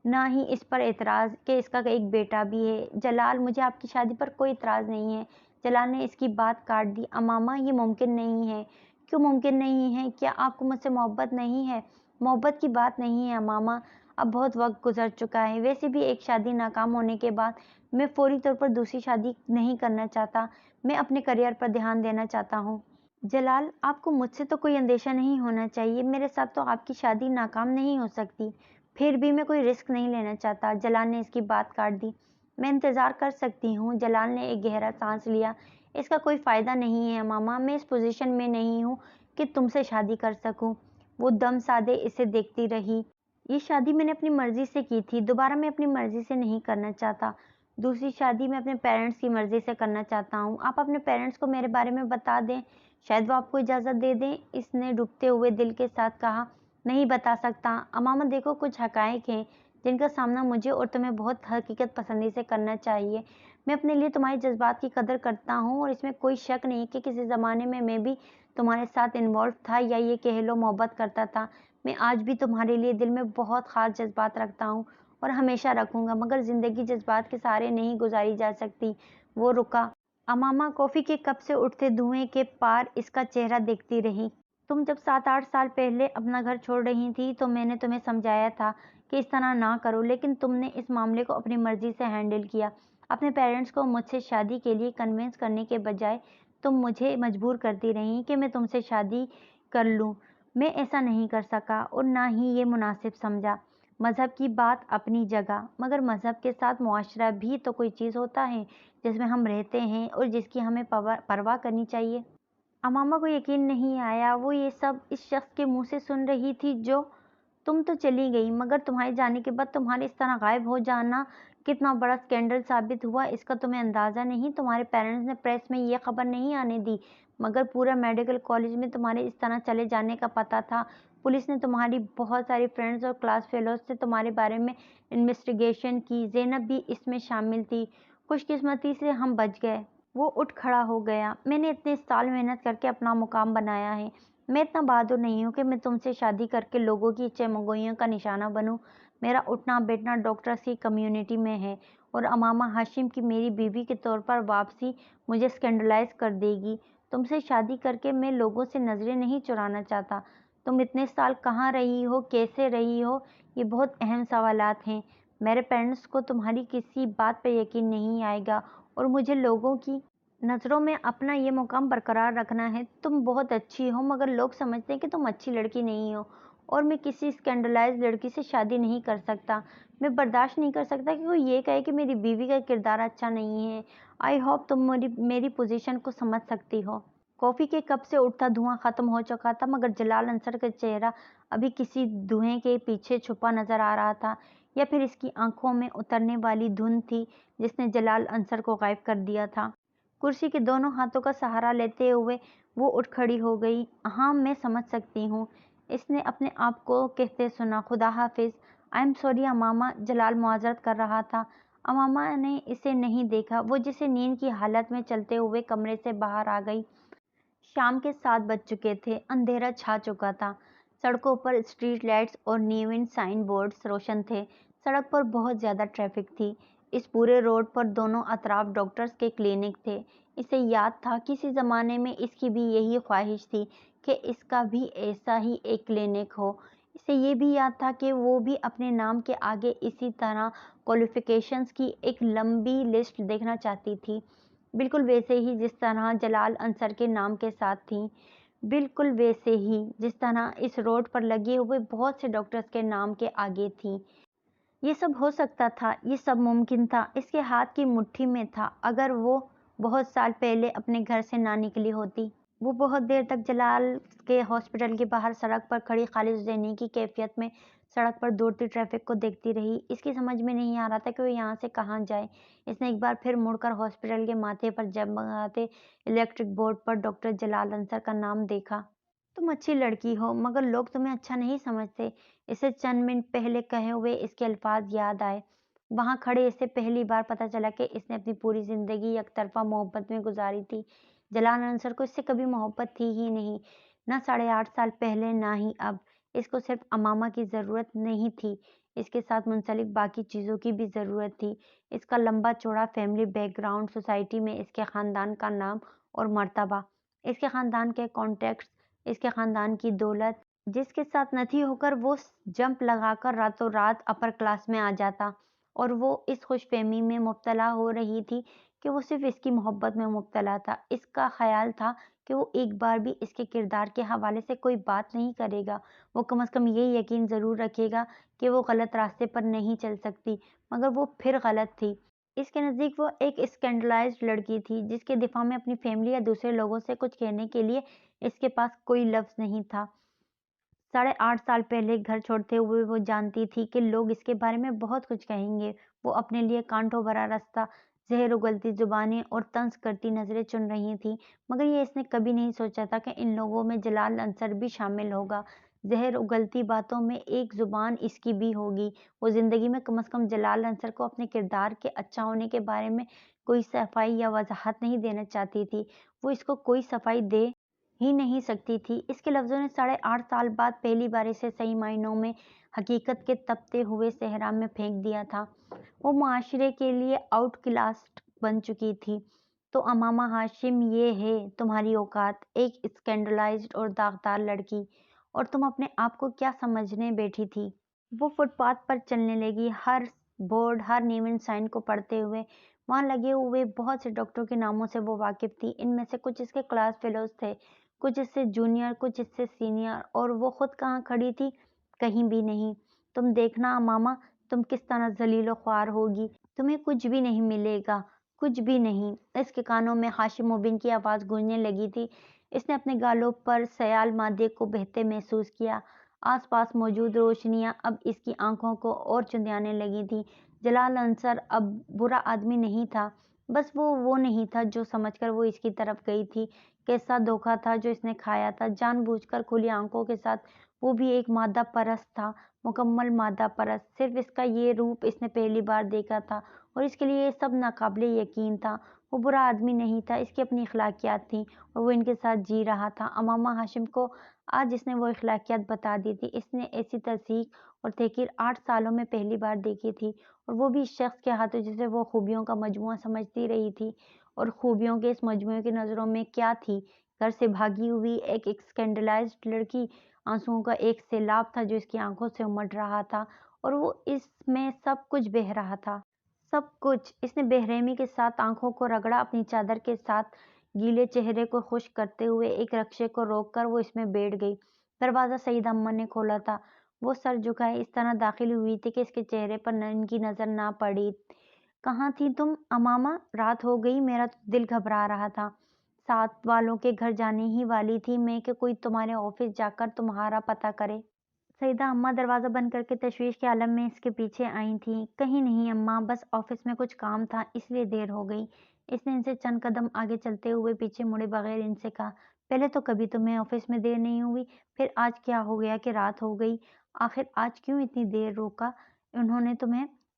نہ ہی اس پر اعتراض کہ اس کا ایک بیٹا بھی ہے۔ جلال، مجھے آپ کی شادی پر کوئی اعتراض نہیں ہے، جلال نے اس کی بات کاٹ دی۔ امامہ، یہ ممکن نہیں ہے۔ کیوں ممکن نہیں ہے؟ کیا آپ کو مجھ سے محبت نہیں ہے؟ محبت کی بات نہیں ہے امامہ، اب بہت وقت گزر چکا ہے، ویسے بھی ایک شادی ناکام ہونے کے بعد میں فوری طور پر دوسری شادی نہیں کرنا چاہتا، میں اپنے کیریئر پر دھیان دینا چاہتا ہوں۔ جلال، آپ کو مجھ سے تو کوئی اندیشہ نہیں ہونا چاہیے، میرے ساتھ تو آپ کی شادی ناکام نہیں ہو سکتی، پھر بھی میں کوئی رسک نہیں لینا چاہتا، جلال نے اس کی بات کاٹ دی۔ میں انتظار کر سکتی ہوں، جلال نے ایک گہرا سانس لیا۔ اس کا کوئی فائدہ نہیں ہے امامہ، میں اس پوزیشن میں نہیں ہوں کہ تم سے شادی کر سکوں۔ وہ دم سادے اسے دیکھتی رہی۔ یہ شادی میں نے اپنی مرضی سے کی تھی، دوبارہ میں اپنی مرضی سے نہیں کرنا چاہتا۔ دوسری شادی میں اپنے پیرنٹس کی مرضی سے کرنا چاہتا ہوں۔ آپ اپنے پیرنٹس کو میرے بارے میں بتا دیں، شاید وہ آپ کو اجازت دے دیں، اس نے ڈوبتے ہوئے دل کے ساتھ کہا۔ نہیں بتا سکتا امامہ، دیکھو کچھ حقائق ہیں جن کا سامنا مجھے اور تمہیں بہت حقیقت پسندی سے کرنا چاہیے۔ میں اپنے لیے تمہارے جذبات کی قدر کرتا ہوں اور اس میں کوئی شک نہیں کہ کسی زمانے میں بھی تمہارے ساتھ انوالو تھا یا یہ کہہ لو محبت کرتا تھا۔ میں آج بھی تمہارے لیے دل میں بہت خاص جذبات رکھتا ہوں اور ہمیشہ رکھوں گا، مگر زندگی جذبات کے سہارے نہیں گزاری جا سکتی۔ وہ رکا۔ امامہ کافی کے کپ سے اٹھتے دھوئیں کے پار اس کا چہرہ دیکھتی رہی۔ تم جب 7-8 سال پہلے اپنا گھر چھوڑ رہی تھی تو میں نے تمہیں سمجھایا تھا کہ اس طرح نہ کرو، لیکن تم نے اس معاملے کو اپنی مرضی سے ہینڈل کیا۔ اپنے پیرنٹس کو مجھ سے شادی کے لیے کنونس کرنے کے بجائے تم مجھے مجبور کرتی رہیں کہ میں تم سے شادی کر لوں۔ میں ایسا نہیں کر سکا اور نہ ہی یہ مناسب سمجھا۔ مذہب کی بات اپنی جگہ، مگر مذہب کے ساتھ معاشرہ بھی تو کوئی چیز ہوتا ہے جس میں ہم رہتے ہیں اور جس کی ہمیں پرواہ کرنی چاہیے۔ امامہ کو یقین نہیں آیا، وہ یہ سب اس شخص کے منہ سے سن رہی تھی جو تم تو چلی گئی، مگر تمہارے جانے کے بعد تمہارے اس طرح غائب ہو جانا کتنا بڑا اسکینڈل ثابت ہوا، اس کا تمہیں اندازہ نہیں۔ تمہارے پیرنٹس نے پریس میں یہ خبر نہیں آنے دی، مگر پورا میڈیکل کالج میں تمہارے اس طرح چلے جانے کا پتہ تھا۔ پولیس نے تمہاری بہت ساری فرینڈز اور کلاس فیلوز سے تمہارے بارے میں انویسٹیگیشن کی، زینب بھی اس میں شامل تھی۔ خوش قسمتی سے ہم بچ گئے۔ وہ اٹھ کھڑا ہو گیا۔ میں نے اتنے سال محنت کر کے اپنا مقام بنایا ہے، میں اتنا بہادر نہیں ہوں کہ میں تم سے شادی کر کے لوگوں کی چمگوئیوں کا نشانہ بنوں۔ میرا اٹھنا بیٹھنا ڈاکٹرز کی کمیونٹی میں ہے اور امامہ ہاشم کی میری بیوی کے طور پر واپسی مجھے اسکینڈلائز کر دے گی۔ تم سے شادی کر کے میں لوگوں سے نظریں نہیں چرانا چاہتا۔ تم اتنے سال کہاں رہی ہو، کیسے رہی ہو، یہ بہت اہم سوالات ہیں۔ میرے پیرنٹس کو تمہاری کسی بات پر یقین نہیں آئے گا اور مجھے لوگوں کی نظروں میں اپنا یہ مقام برقرار رکھنا ہے۔ تم بہت اچھی ہو، مگر لوگ سمجھتے ہیں کہ تم اچھی لڑکی نہیں ہو اور میں کسی اسکینڈلائز لڑکی سے شادی نہیں کر سکتا۔ میں برداشت نہیں کر سکتا کہ کوئی یہ کہے کہ میری بیوی کا کردار اچھا نہیں ہے۔ آئی ہوپ تم میری پوزیشن کو سمجھ سکتی ہو۔ کافی کے کپ سے اٹھتا دھواں ختم ہو چکا تھا، مگر جلال انصر کا چہرہ ابھی کسی دھوئیں کے پیچھے چھپا نظر آ رہا تھا، یا پھر اس کی آنکھوں میں اترنے والی دھند تھی جس نے جلال انصر کو غائب کر دیا تھا۔ کرسی کے دونوں ہاتھوں کا سہارا لیتے ہوئے وہ اٹھ کھڑی ہو گئی۔ ہاں میں سمجھ سکتی ہوں، اس نے اپنے آپ کو کہتے سنا۔ خدا حافظ۔ آئی ایم سوری امامہ، جلال معذرت کر رہا تھا۔ امامہ نے اسے نہیں دیکھا، وہ جسے نیند کی حالت میں چلتے ہوئے کمرے سے باہر آ گئی۔ شام کے 7 بج چکے تھے، اندھیرا چھا چکا تھا، سڑکوں پر اسٹریٹ لائٹس اور نیون سائن بورڈز روشن تھے، سڑک پر بہت زیادہ ٹریفک تھی، اس پورے روڈ پر دونوں اطراف ڈاکٹرز کے کلینک تھے۔ اسے یاد تھا کسی زمانے میں اس کی بھی یہی خواہش تھی کہ اس کا بھی ایسا ہی ایک کلینک ہو۔ اسے یہ بھی یاد تھا کہ وہ بھی اپنے نام کے آگے اسی طرح کوالیفیکیشنز کی ایک لمبی لسٹ دیکھنا چاہتی تھی، بالکل ویسے ہی جس طرح جلال انصر کے نام کے ساتھ تھیں، بالکل ویسے ہی جس طرح اس روڈ پر لگے ہوئے بہت سے ڈاکٹرز کے نام کے آگے تھیں۔ یہ سب ہو سکتا تھا، یہ سب ممکن تھا، اس کے ہاتھ کی مٹھی میں تھا، اگر وہ بہت سال پہلے اپنے گھر سے نہ نکلی ہوتی۔ وہ بہت دیر تک جلال کے ہاسپٹل کے باہر سڑک پر کھڑی خالص ذہنی کی کیفیت میں سڑک پر دوڑتی ٹریفک کو دیکھتی رہی۔ اس کی سمجھ میں نہیں آ رہا تھا کہ وہ یہاں سے کہاں جائے۔ اس نے ایک بار پھر مڑ کر ہاسپٹل کے ماتھے پر جگمگاتے الیکٹرک بورڈ پر ڈاکٹر جلال انصر کا نام دیکھا۔ تم اچھی لڑکی ہو، مگر لوگ تمہیں اچھا نہیں سمجھتے۔ اسے چند منٹ پہلے کہے ہوئے اس کے الفاظ یاد آئے۔ وہاں کھڑے اسے پہلی بار پتہ چلا کہ اس نے اپنی پوری زندگی یک طرفہ محبت میں گزاری تھی۔ جلال انصر کو اس سے کبھی محبت تھی ہی نہیں، نہ 8.5 سال پہلے نہ ہی اب۔ اس کو صرف امامہ کی ضرورت نہیں تھی، اس کے ساتھ منسلک باقی چیزوں کی بھی ضرورت تھی۔ اس کا لمبا چوڑا فیملی بیک گراؤنڈ، سوسائٹی میں اس کے خاندان کا نام اور مرتبہ، اس کے خاندان کے کانٹیکٹس، اس کے خاندان کی دولت، جس کے ساتھ نتھی ہو کر وہ جمپ لگا کر راتوں رات اپر کلاس میں آ جاتا، اور وہ اس خوش فہمی میں مبتلا ہو رہی تھی کہ وہ صرف اس کی محبت میں مبتلا تھا۔ اس کا خیال تھا کہ وہ ایک بار بھی اس کے کردار کے حوالے سے کوئی بات نہیں کرے گا، وہ کم از کم یہ یقین ضرور رکھے گا کہ وہ غلط راستے پر نہیں چل سکتی، مگر وہ پھر غلط تھی۔ اس کے نزدیک وہ ایک اسکینڈلائزڈ لڑکی تھی جس کے دفاع میں اپنی فیملی یا دوسرے لوگوں سے کچھ کہنے کے لیے اس کے پاس کوئی لفظ نہیں تھا۔ 8.5 سال پہلے گھر چھوڑتے ہوئے وہ جانتی تھی کہ لوگ اس کے بارے میں بہت کچھ کہیں گے۔ وہ اپنے لیے کانٹوں بھرا راستہ، زہر اگلتی زبانیں اور طنز کرتی نظریں چن رہی تھی، مگر یہ اس نے کبھی نہیں سوچا تھا کہ ان لوگوں میں جلال انصر بھی شامل ہوگا۔ زہر اگلتی باتوں میں ایک زبان اس کی بھی ہوگی۔ وہ زندگی میں کم از کم جلال انصر کو اپنے کردار کے اچھا ہونے کے بارے میں کوئی صفائی یا وضاحت نہیں دینا چاہتی تھی۔ وہ اس کو کوئی صفائی دے ہی نہیں سکتی تھی۔ اس کے لفظوں نے 8.5 سال بعد پہلی بار اسے صحیح معنوں میں حقیقت کے تپتے ہوئے صحرا میں پھینک دیا تھا۔ وہ معاشرے کے لیے آؤٹ کلاسڈ بن چکی تھی۔ تو امامہ ہاشم، یہ ہے تمہاری اوقات، ایک اسکینڈلائزڈ اور داغدار لڑکی، اور تم اپنے آپ کو کیا سمجھنے بیٹھی تھی؟ وہ فٹ پاتھ پر چلنے لگی، ہر بورڈ، ہر نیون سائن کو پڑھتے ہوئے۔ وہاں لگے ہوئے بہت سے ڈاکٹروں کے ناموں سے وہ واقف تھی، ان میں سے کچھ اس کے کلاس فیلوز تھے، کچھ اس سے جونیئر، کچھ اس سے سینئر، اور وہ خود کہاں کھڑی تھی؟ کہیں بھی نہیں۔ تم دیکھنا امامہ، تم کس طرح ذلیل و خوار ہوگی، تمہیں کچھ بھی نہیں ملے گا، کچھ بھی نہیں۔ اس کے کانوں میں ہاشم مبین کی آواز گونجنے لگی تھی۔ اس نے اپنے گالوں پر سیال مادے کو بہتے محسوس کیا، آس پاس موجود روشنیاں اب اس کی آنکھوں کو اور چندیانے لگی تھیں۔ جلال انصر اب برا آدمی نہیں تھا، بس وہ نہیں تھا جو سمجھ کر وہ اس کی طرف گئی تھی۔ کیسا دھوکہ تھا جو اس نے کھایا تھا، جان بوجھ کر کھلی آنکھوں کے ساتھ۔ وہ بھی ایک مادہ پرست تھا، مکمل مادہ پرست۔ صرف اس کا یہ روپ اس نے پہلی بار دیکھا تھا، اور اس کے لیے یہ سب ناقابل یقین تھا۔ وہ برا آدمی نہیں تھا، اس کی اپنی اخلاقیات تھیں، اور وہ ان کے ساتھ جی رہا تھا۔ امامہ ہاشم کو آج اس نے وہ اخلاقیات بتا دی تھی۔ اس نے ایسی تصدیق اور تحقیر 8 سالوں میں پہلی بار دیکھی تھی، اور وہ بھی اس شخص کے ہاتھوں جسے وہ خوبیوں کا مجموعہ سمجھتی رہی تھی۔ اور خوبیوں کے اس مجموعے کی نظروں میں کیا تھی؟ گھر سے بھاگی ہوئی ایک اسکینڈلائزڈ لڑکی۔ آنسوؤں کا ایک سیلاب تھا جو اس کی آنکھوں سے امڑ رہا تھا، اور وہ اس میں سب کچھ بہہ رہا تھا، سب کچھ۔ اس نے بے رحمی کے ساتھ آنکھوں کو رگڑا، اپنی چادر کے ساتھ گیلے چہرے کو خشک کرتے ہوئے ایک رکشے کو روک کر وہ اس میں بیٹھ گئی۔ دروازہ سعیدہ اماں نے کھولا تھا۔ وہ سر جھکائے اس طرح داخل ہوئی تھی کہ اس کے چہرے پر ان کی نظر نہ پڑی۔ کہاں تھی تم امامہ؟ رات ہو گئی، میرا تو دل گھبرا رہا تھا، ساتھ والوں کے گھر جانے ہی والی تھی میں کہ کوئی تمہارے آفس جا کر تمہارا پتہ کرے۔ سعیدہ اماں دروازہ بند کر کے تشویش کے عالم میں اس کے پیچھے آئی تھیں۔ کہیں نہیں اماں، بس آفس میں کچھ کام تھا، اس لیے دیر ہو گئی۔ اس نے ان سے چند قدم آگے چلتے ہوئے پیچھے مڑے بغیر ان سے کہا، پہلے تو کبھی تمہیں آفس میں دیر نہیں ہوئی، پھر آج کیا ہو گیا کہ رات ہو گئی؟ آخر آج کیوں اتنی دیر روکا انہوں نے تمہیں؟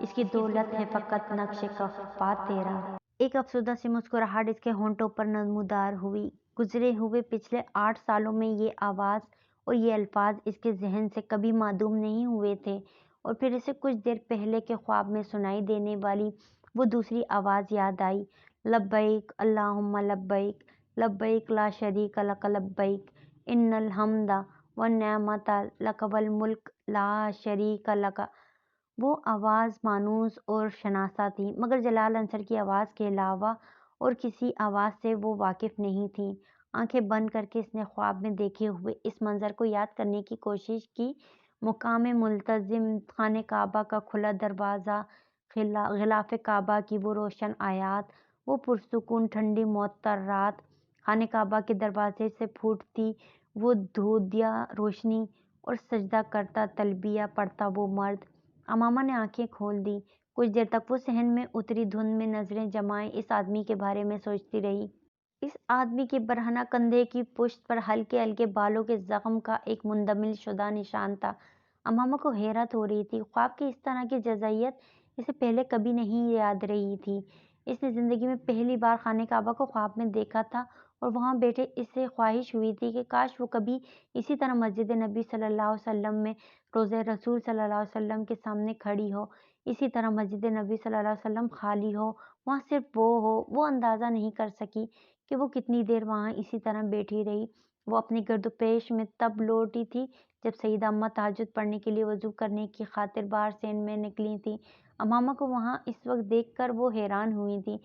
اس کی دولت ہے فقط نقش کفا تیرا۔ ایک افسردہ سی مسکراہٹ اس کے ہونٹوں پر نمودار ہوئی۔ گزرے ہوئے پچھلے 8 سالوں میں یہ آواز اور یہ الفاظ اس کے ذہن سے کبھی معدوم نہیں ہوئے تھے، اور پھر اسے کچھ دیر پہلے کے خواب میں سنائی دینے والی وہ دوسری آواز یاد آئی، لبیک اللہم لبیک، لبیک لا شریک لک لبیک، ان الحمد والنعمت لک والملک لا شریک لک۔ وہ آواز مانوس اور شناسا تھی، مگر جلال انصر کی آواز کے علاوہ اور کسی آواز سے وہ واقف نہیں تھی۔ آنکھیں بند کر کے اس نے خواب میں دیکھے ہوئے اس منظر کو یاد کرنے کی کوشش کی۔ مقام ملتزم، خانہ کعبہ کا کھلا دروازہ، غلاف کعبہ کی وہ روشن آیات، وہ پرسکون ٹھنڈی معطر رات، خانہ کعبہ کے دروازے سے پھوٹتی وہ دودیا روشنی، اور سجدہ کرتا تلبیہ پڑھتا وہ مرد۔ امامہ نے آنکھیں کھول دی۔ کچھ دیر تک وہ صحن میں اتری دھند میں نظریں جمائے اس آدمی کے بارے میں سوچتی رہی۔ اس آدمی کے برہنہ کندھے کی پشت پر ہلکے ہلکے بالوں کے زخم کا ایک مندمل شدہ نشان تھا۔ امامہ کو حیرت ہو رہی تھی۔ خواب کی اس طرح کی جزئیات اسے پہلے کبھی نہیں یاد رہی تھی۔ اس نے زندگی میں پہلی بار خانہ کعبہ کو خواب میں دیکھا تھا، اور وہاں بیٹھے اسے خواہش ہوئی تھی کہ کاش وہ کبھی اسی طرح مسجد نبی صلی اللہ علیہ وسلم میں روضہ رسول صلی اللہ علیہ وسلم کے سامنے کھڑی ہو، اسی طرح مسجد نبی صلی اللہ علیہ وسلم خالی ہو، وہاں صرف وہ ہو۔ وہ اندازہ نہیں کر سکی کہ وہ کتنی دیر وہاں اسی طرح بیٹھی رہی۔ وہ اپنی گرد و پیش میں تب لوٹی تھی جب سیدہ اماں تہجد پڑھنے کے لیے وضو کرنے کی خاطر باہر سین میں نکلی تھیں۔ امامہ کو وہاں اس وقت دیکھ کر وہ حیران ہوئی تھی۔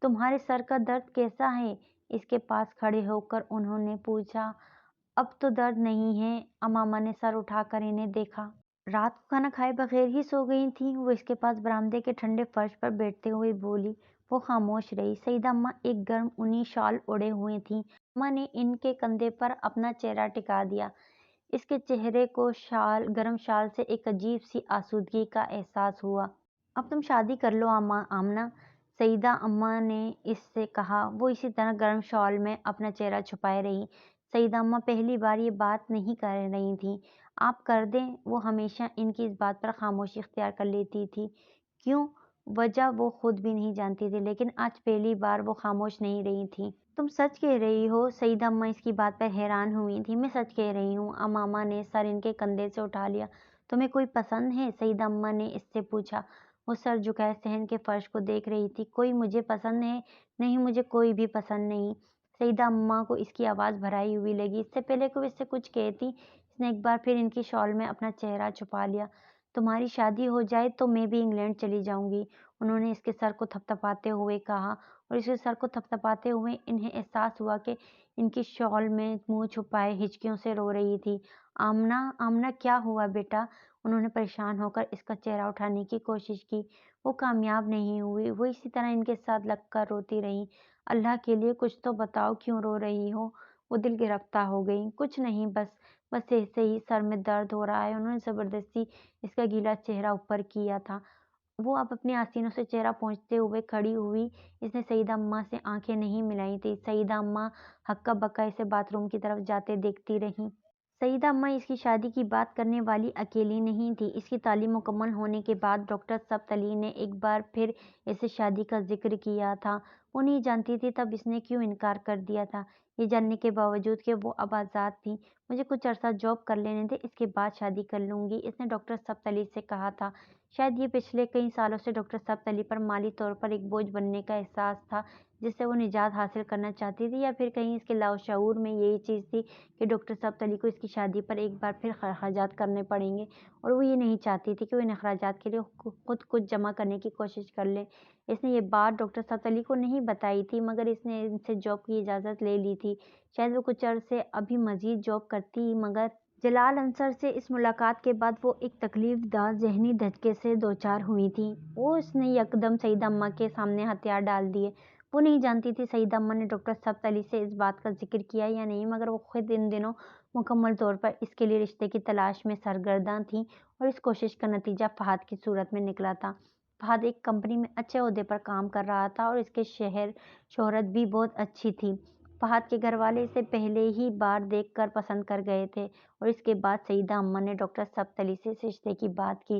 تمہارے سر کا درد کیسا ہے؟ اس کے پاس کھڑے ہو کر انہوں نے پوچھا۔ اب تو درد نہیں ہے۔ امامہ نے سر اٹھا کر انہیں دیکھا۔ رات کو کھانا کھائے بغیر ہی سو گئی تھیں؟ وہ اس کے پاس برآمدے کے ٹھنڈے فرش پر بیٹھتے ہوئے بولی۔ وہ خاموش رہی۔ سیدہ اماں ایک گرم اونی شال اوڑھے ہوئے تھیں۔ اماں نے ان کے کندھے پر اپنا چہرہ ٹکا دیا۔ اس کے چہرے کو گرم شال سے ایک عجیب سی آسودگی کا احساس ہوا۔ اب تم شادی کر لو آمنہ، سیدہ اماں نے اس سے کہا۔ وہ اسی طرح گرم شال میں اپنا چہرہ چھپائے رہی۔ سیدہ اماں پہلی بار یہ بات نہیں کر رہی تھیں۔ آپ کر دیں۔ وہ ہمیشہ ان کی اس بات پر خاموشی اختیار کر لیتی تھی۔ کیوں؟ وجہ وہ خود بھی نہیں جانتی تھی، لیکن آج پہلی بار وہ خاموش نہیں رہی تھیں۔ تم سچ کہہ رہی ہو؟ سیدہ اماں اس کی بات پر حیران ہوئی تھیں۔ میں سچ کہہ رہی ہوں۔ امامہ نے سر ان کے کندھے سے اٹھا لیا۔ تمہیں کوئی پسند ہے؟ سیدہ اماں نے اس سے پوچھا۔ وہ سر جھکائے صحن کے فرش کو دیکھ رہی تھی۔ کوئی مجھے پسند ہے؟ نہیں، مجھے کوئی بھی پسند نہیں۔ سیدہ اماں کو اس کی آواز بھرائی ہوئی لگی۔ اس سے پہلے کہ وہ اس سے کچھ کہتی، اس نے ایک بار پھر ان کی شال میں اپنا چہرہ چھپا لیا۔ تمہاری شادی ہو جائے تو میں بھی انگلینڈ چلی جاؤں گی، انہوں نے اس کے سر کو تھپتھپاتے ہوئے کہا، اور اس کے سر کو تھپتھپاتے ہوئے انہیں احساس ہوا کہ ان کی شال میں منہ چھپائے ہچکیوں سے رو رہی تھی۔ آمنہ، آمنہ کیا ہوا بیٹا؟ انہوں نے پریشان ہو کر اس کا چہرہ اٹھانے کی کوشش کی۔ وہ کامیاب نہیں ہوئی۔ وہ اسی طرح ان کے ساتھ لگ کر روتی رہی۔ اللہ کے لیے کچھ تو بتاؤ، کیوں رو رہی ہو؟ وہ دل گرفتہ ہو گئی۔ کچھ نہیں، بس ایسے ہی سر میں درد ہو رہا ہے۔ انہوں نے زبردستی اس کا گیلا چہرہ اوپر کیا تھا۔ وہ اب اپنے آستینوں سے چہرہ پوچھتے ہوئے کھڑی ہوئی۔ اس نے سیدہ اماں سے آنکھیں نہیں ملائی تھیں۔ سیدہ اماں ہکا بکا اسے باتھ روم کی طرف جاتے دیکھتی رہیں۔ سیدہ اماں اس کی شادی کی بات کرنے والی اکیلی نہیں تھی۔ اس کی تعلیم مکمل ہونے کے بعد ڈاکٹر سبت علی نے ایک بار پھر اسے شادی کا ذکر کیا تھا۔ وہ نہیں جانتی تھی تب اس نے کیوں انکار کر دیا تھا، یہ جاننے کے باوجود کہ وہ اب آزاد تھی۔ مجھے کچھ عرصہ جاب کر لینے دیں، اس کے بعد شادی کر لوں گی، اس نے ڈاکٹر سبت علی سے کہا تھا۔ شاید یہ پچھلے کئی سالوں سے ڈاکٹر سبت علی پر مالی طور پر ایک بوجھ بننے کا احساس تھا جس سے وہ نجات حاصل کرنا چاہتی تھی، یا پھر کہیں اس کے لاشعور میں یہی چیز تھی کہ ڈاکٹر سبت علی کو اس کی شادی پر ایک بار پھر اخراجات کرنے پڑیں گے، اور وہ یہ نہیں چاہتی تھی کہ وہ ان اخراجات کے لیے خود کچھ جمع کرنے کی کوشش کر لے۔ اس نے یہ بات ڈاکٹر سبت علی کو نہیں بتائی تھی، مگر اس نے ان سے جاب کی اجازت لے لی تھی۔ شاید وہ کچھ عرصے ابھی مزید جاب کرتی، مگر جلال انصر سے اس ملاقات کے بعد وہ ایک تکلیف دہ ذہنی دھچکے سے دوچار ہوئی تھیں۔ اس نے یکدم سیدہ اماں کے سامنے ہتھیار ڈال دیے۔ وہ نہیں جانتی تھی سیدہ اماں نے ڈاکٹر سبت علی سے اس بات کا ذکر کیا یا نہیں، مگر وہ خود ان دنوں مکمل طور پر اس کے لیے رشتے کی تلاش میں سرگرداں تھیں، اور اس کوشش کا نتیجہ فہد کی صورت میں نکلا تھا۔ فہد ایک کمپنی میں اچھے عہدے پر کام کر رہا تھا، اور اس کی شہرت بھی بہت اچھی تھی۔ فہد کے گھر والے اسے پہلے ہی بار دیکھ کر پسند کر گئے تھے، اور اس کے بعد سیدہ اماں نے ڈاکٹر سبت علی سے اس رشتے کی بات کی۔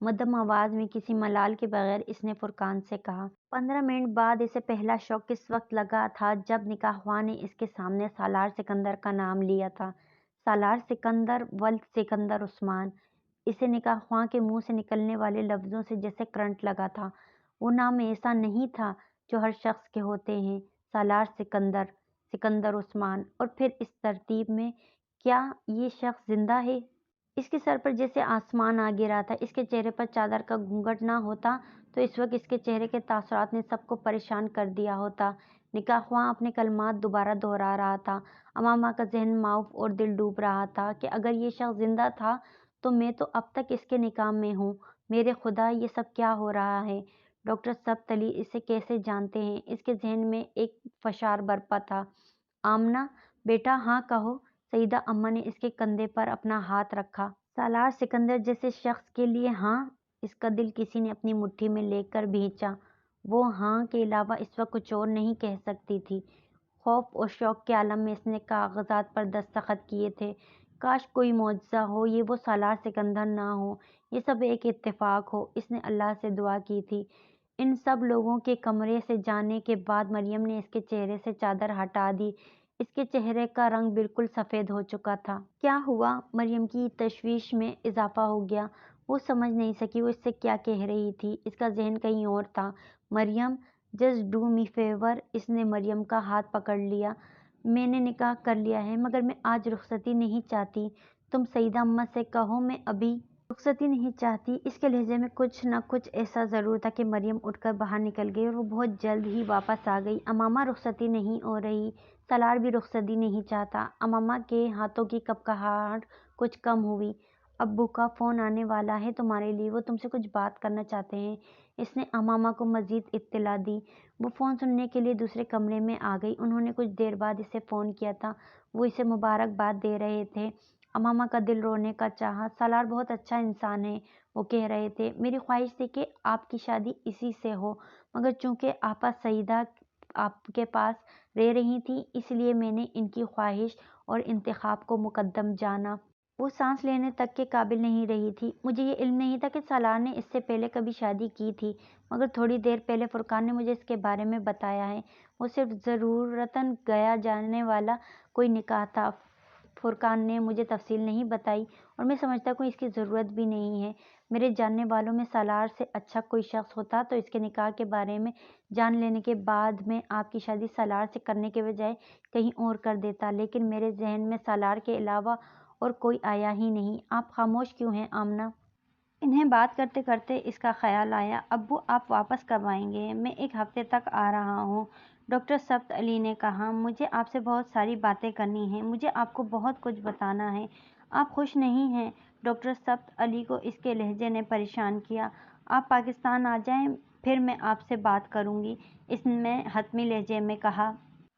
مدھم آواز میں کسی ملال کے بغیر اس نے فرقان سے کہا۔ 15 منٹ بعد اسے پہلا شوق کس وقت لگا تھا جب نکاحواں نے اس کے سامنے سالار سکندر کا نام لیا تھا۔ سالار سکندر ولد سکندر عثمان۔ اسے نکاحواں کے منہ سے نکلنے والے لفظوں سے جیسے کرنٹ لگا تھا۔ وہ نام ایسا نہیں تھا جو ہر شخص کے ہوتے ہیں، سالار سکندر، سکندر عثمان، اور پھر اس ترتیب میں۔ کیا یہ شخص زندہ ہے؟ اس کے سر پر جیسے آسمان آ گرا تھا۔ اس کے چہرے پر چادر کا گھونگھٹ نہ ہوتا تو اس وقت اس کے چہرے کے تاثرات نے سب کو پریشان کر دیا ہوتا۔ نکاحواں اپنے کلمات دوبارہ دہرا رہا تھا۔ امامہ کا ذہن معاف اور دل ڈوب رہا تھا کہ اگر یہ شخص زندہ تھا تو میں تو اب تک اس کے نکاح میں ہوں۔ میرے خدا، یہ سب کیا ہو رہا ہے؟ ڈاکٹر سبت علی اسے کیسے جانتے ہیں؟ اس کے ذہن میں ایک فشار برپا تھا۔ آمنہ بیٹا، ہاں کہو۔ سیدہ اماں نے اس کے کندھے پر اپنا ہاتھ رکھا۔ سالار سکندر جیسے شخص کے لیے ہاں؟ اس کا دل کسی نے اپنی مٹھی میں لے کر بھینچا۔ وہ ہاں کے علاوہ اس وقت کچھ اور نہیں کہہ سکتی تھی۔ خوف اور شوق کے عالم میں اس نے کاغذات پر دستخط کیے تھے۔ کاش کوئی معجزہ ہو، یہ وہ سالار سکندر نہ ہو، یہ سب ایک اتفاق ہو۔ اس نے اللہ سے دعا کی تھی۔ ان سب لوگوں کے کمرے سے جانے کے بعد مریم نے اس کے چہرے سے چادر ہٹا دی۔ اس کے چہرے کا رنگ بالکل سفید ہو چکا تھا۔ کیا ہوا؟ مریم کی تشویش میں اضافہ ہو گیا۔ وہ سمجھ نہیں سکی وہ اس سے کیا کہہ رہی تھی۔ اس کا ذہن کہیں اور تھا۔ مریم، جسٹ ڈو می فیور۔ اس نے مریم کا ہاتھ پکڑ لیا۔ میں نے نکاح کر لیا ہے مگر میں آج رخصتی نہیں چاہتی۔ تم سیدہ اماں سے کہو میں ابھی رخصتی نہیں چاہتی۔ اس کے لہجے میں کچھ نہ کچھ ایسا ضرور تھا کہ مریم اٹھ کر باہر نکل گئی اور وہ بہت جلد ہی واپس آ گئی۔ امامہ رخصتی نہیں ہو رہی، سالار بھی رخصتی نہیں چاہتا۔ امامہ کے ہاتھوں کی کپکپاہٹ کچھ کم ہوئی۔ ابو کا فون آنے والا ہے تمہارے لیے، وہ تم سے کچھ بات کرنا چاہتے ہیں۔ اس نے امامہ کو مزید اطلاع دی۔ وہ فون سننے کے لیے دوسرے کمرے میں آ گئی۔ انہوں نے کچھ دیر بعد اسے فون کیا تھا۔ وہ اسے مبارکباد دے رہے تھے۔ امامہ کا دل رونے کا چاہا۔ سالار بہت اچھا انسان ہے، وہ کہہ رہے تھے۔ میری خواہش تھی کہ آپ کی شادی اسی سے ہو، مگر چونکہ آپا سعیدہ آپ کے پاس رہ رہی تھیں اس لیے میں نے ان کی خواہش اور انتخاب کو مقدم جانا۔ وہ سانس لینے تک کے قابل نہیں رہی تھی۔ مجھے یہ علم نہیں تھا کہ سالار نے اس سے پہلے کبھی شادی کی تھی، مگر تھوڑی دیر پہلے فرقان نے مجھے اس کے بارے میں بتایا ہے۔ وہ صرف ضرورتاً گایا جانے والا کوئی نکاح تھا۔ فرقان نے مجھے تفصیل نہیں بتائی اور میں سمجھتا ہوں اس کی ضرورت بھی نہیں ہے۔ میرے جاننے والوں میں سالار سے اچھا کوئی شخص ہوتا تو اس کے نکاح کے بارے میں جان لینے کے بعد میں آپ کی شادی سالار سے کرنے کے بجائے کہیں اور کر دیتا، لیکن میرے ذہن میں سالار کے علاوہ اور کوئی آیا ہی نہیں۔ آپ خاموش کیوں ہیں آمنہ؟ انہیں بات کرتے کرتے اس کا خیال آیا، ابو آپ واپس کب آئیں گے؟ میں ایک ہفتے تک آ رہا ہوں، ڈاکٹر سبت علی نے کہا۔ مجھے آپ سے بہت ساری باتیں کرنی ہیں، مجھے آپ کو بہت کچھ بتانا ہے۔ آپ خوش نہیں ہیں؟ ڈاکٹر سبت علی کو اس کے لہجے نے پریشان کیا۔ آپ پاکستان آ جائیں پھر میں آپ سے بات کروں گی، اس نے حتمی لہجے میں کہا۔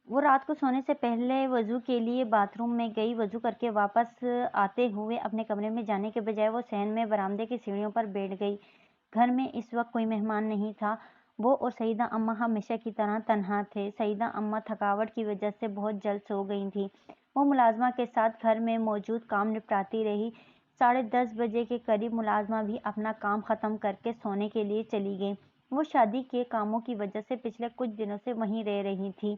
وہ رات کو سونے سے پہلے وضو کے لیے باتھ روم میں گئی۔ وضو کر کے واپس آتے ہوئے اپنے کمرے میں جانے کے بجائے وہ صحن میں برآمدے کی سیڑھیوں پر بیٹھ گئی۔ گھر میں اس وقت کوئی مہمان نہیں تھا۔ وہ اور سیدہ اماں ہمیشہ کی طرح تنہا تھے۔ سیدہ اماں تھکاوٹ کی وجہ سے بہت جلد سو گئی تھیں۔ وہ ملازمہ کے ساتھ گھر میں موجود کام نپٹاتی رہی۔ 10:30 بجے کے قریب ملازمہ بھی اپنا کام ختم کر کے سونے کے لیے چلی گئی۔ وہ شادی کے کاموں کی وجہ سے پچھلے کچھ دنوں سے وہیں رہ رہی تھی۔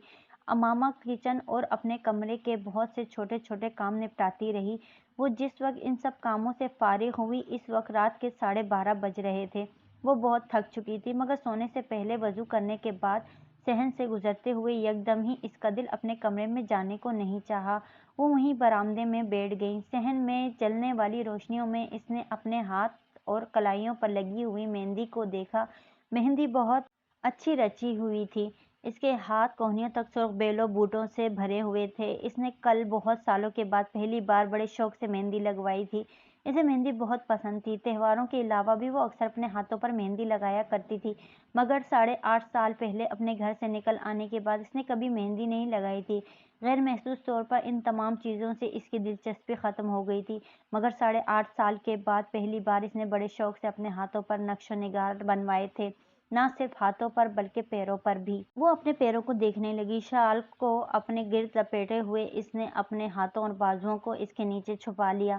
امامہ کچن اور اپنے کمرے کے بہت سے چھوٹے چھوٹے کام نپٹاتی رہی۔ وہ جس وقت ان سب کاموں سے فارغ ہوئی اس وقت رات کے 12:30 بج رہے تھے۔ وہ بہت تھک چکی تھی مگر سونے سے پہلے وضو کرنے کے بعد صحن سے گزرتے ہوئے یکدم ہی اس کا دل اپنے کمرے میں جانے کو نہیں چاہا۔ وہ وہیں برآمدے میں بیٹھ گئی۔ صحن میں جلنے والی روشنیوں میں اس نے اپنے ہاتھ اور کلائیوں پر لگی ہوئی مہندی کو دیکھا۔ مہندی بہت اچھی رچی ہوئی تھی۔ اس کے ہاتھ کہنیوں تک سرخ بیلوں بوٹوں سے بھرے ہوئے تھے۔ اس نے کل بہت سالوں کے بعد پہلی بار بڑے شوق سے مہندی لگوائی تھی۔ اسے مہندی بہت پسند تھی۔ تہواروں کے علاوہ بھی وہ اکثر اپنے ہاتھوں پر مہندی لگایا کرتی تھی، مگر 8.5 سال پہلے اپنے گھر سے نکل آنے کے بعد اس نے کبھی مہندی نہیں لگائی تھی۔ غیر محسوس طور پر ان تمام چیزوں سے اس کی دلچسپی ختم ہو گئی تھی، مگر 8.5 سال کے بعد پہلی بار اس نے بڑے شوق سے اپنے ہاتھوں پر نقش و نگار بنوائے تھے، نہ صرف ہاتھوں پر بلکہ پیروں پر بھی۔ وہ اپنے پیروں کو دیکھنے لگی۔ شال کو اپنے گرد لپیٹے ہوئے اس نے اپنے ہاتھوں اور بازوؤں کو اس کے نیچے چھپا لیا۔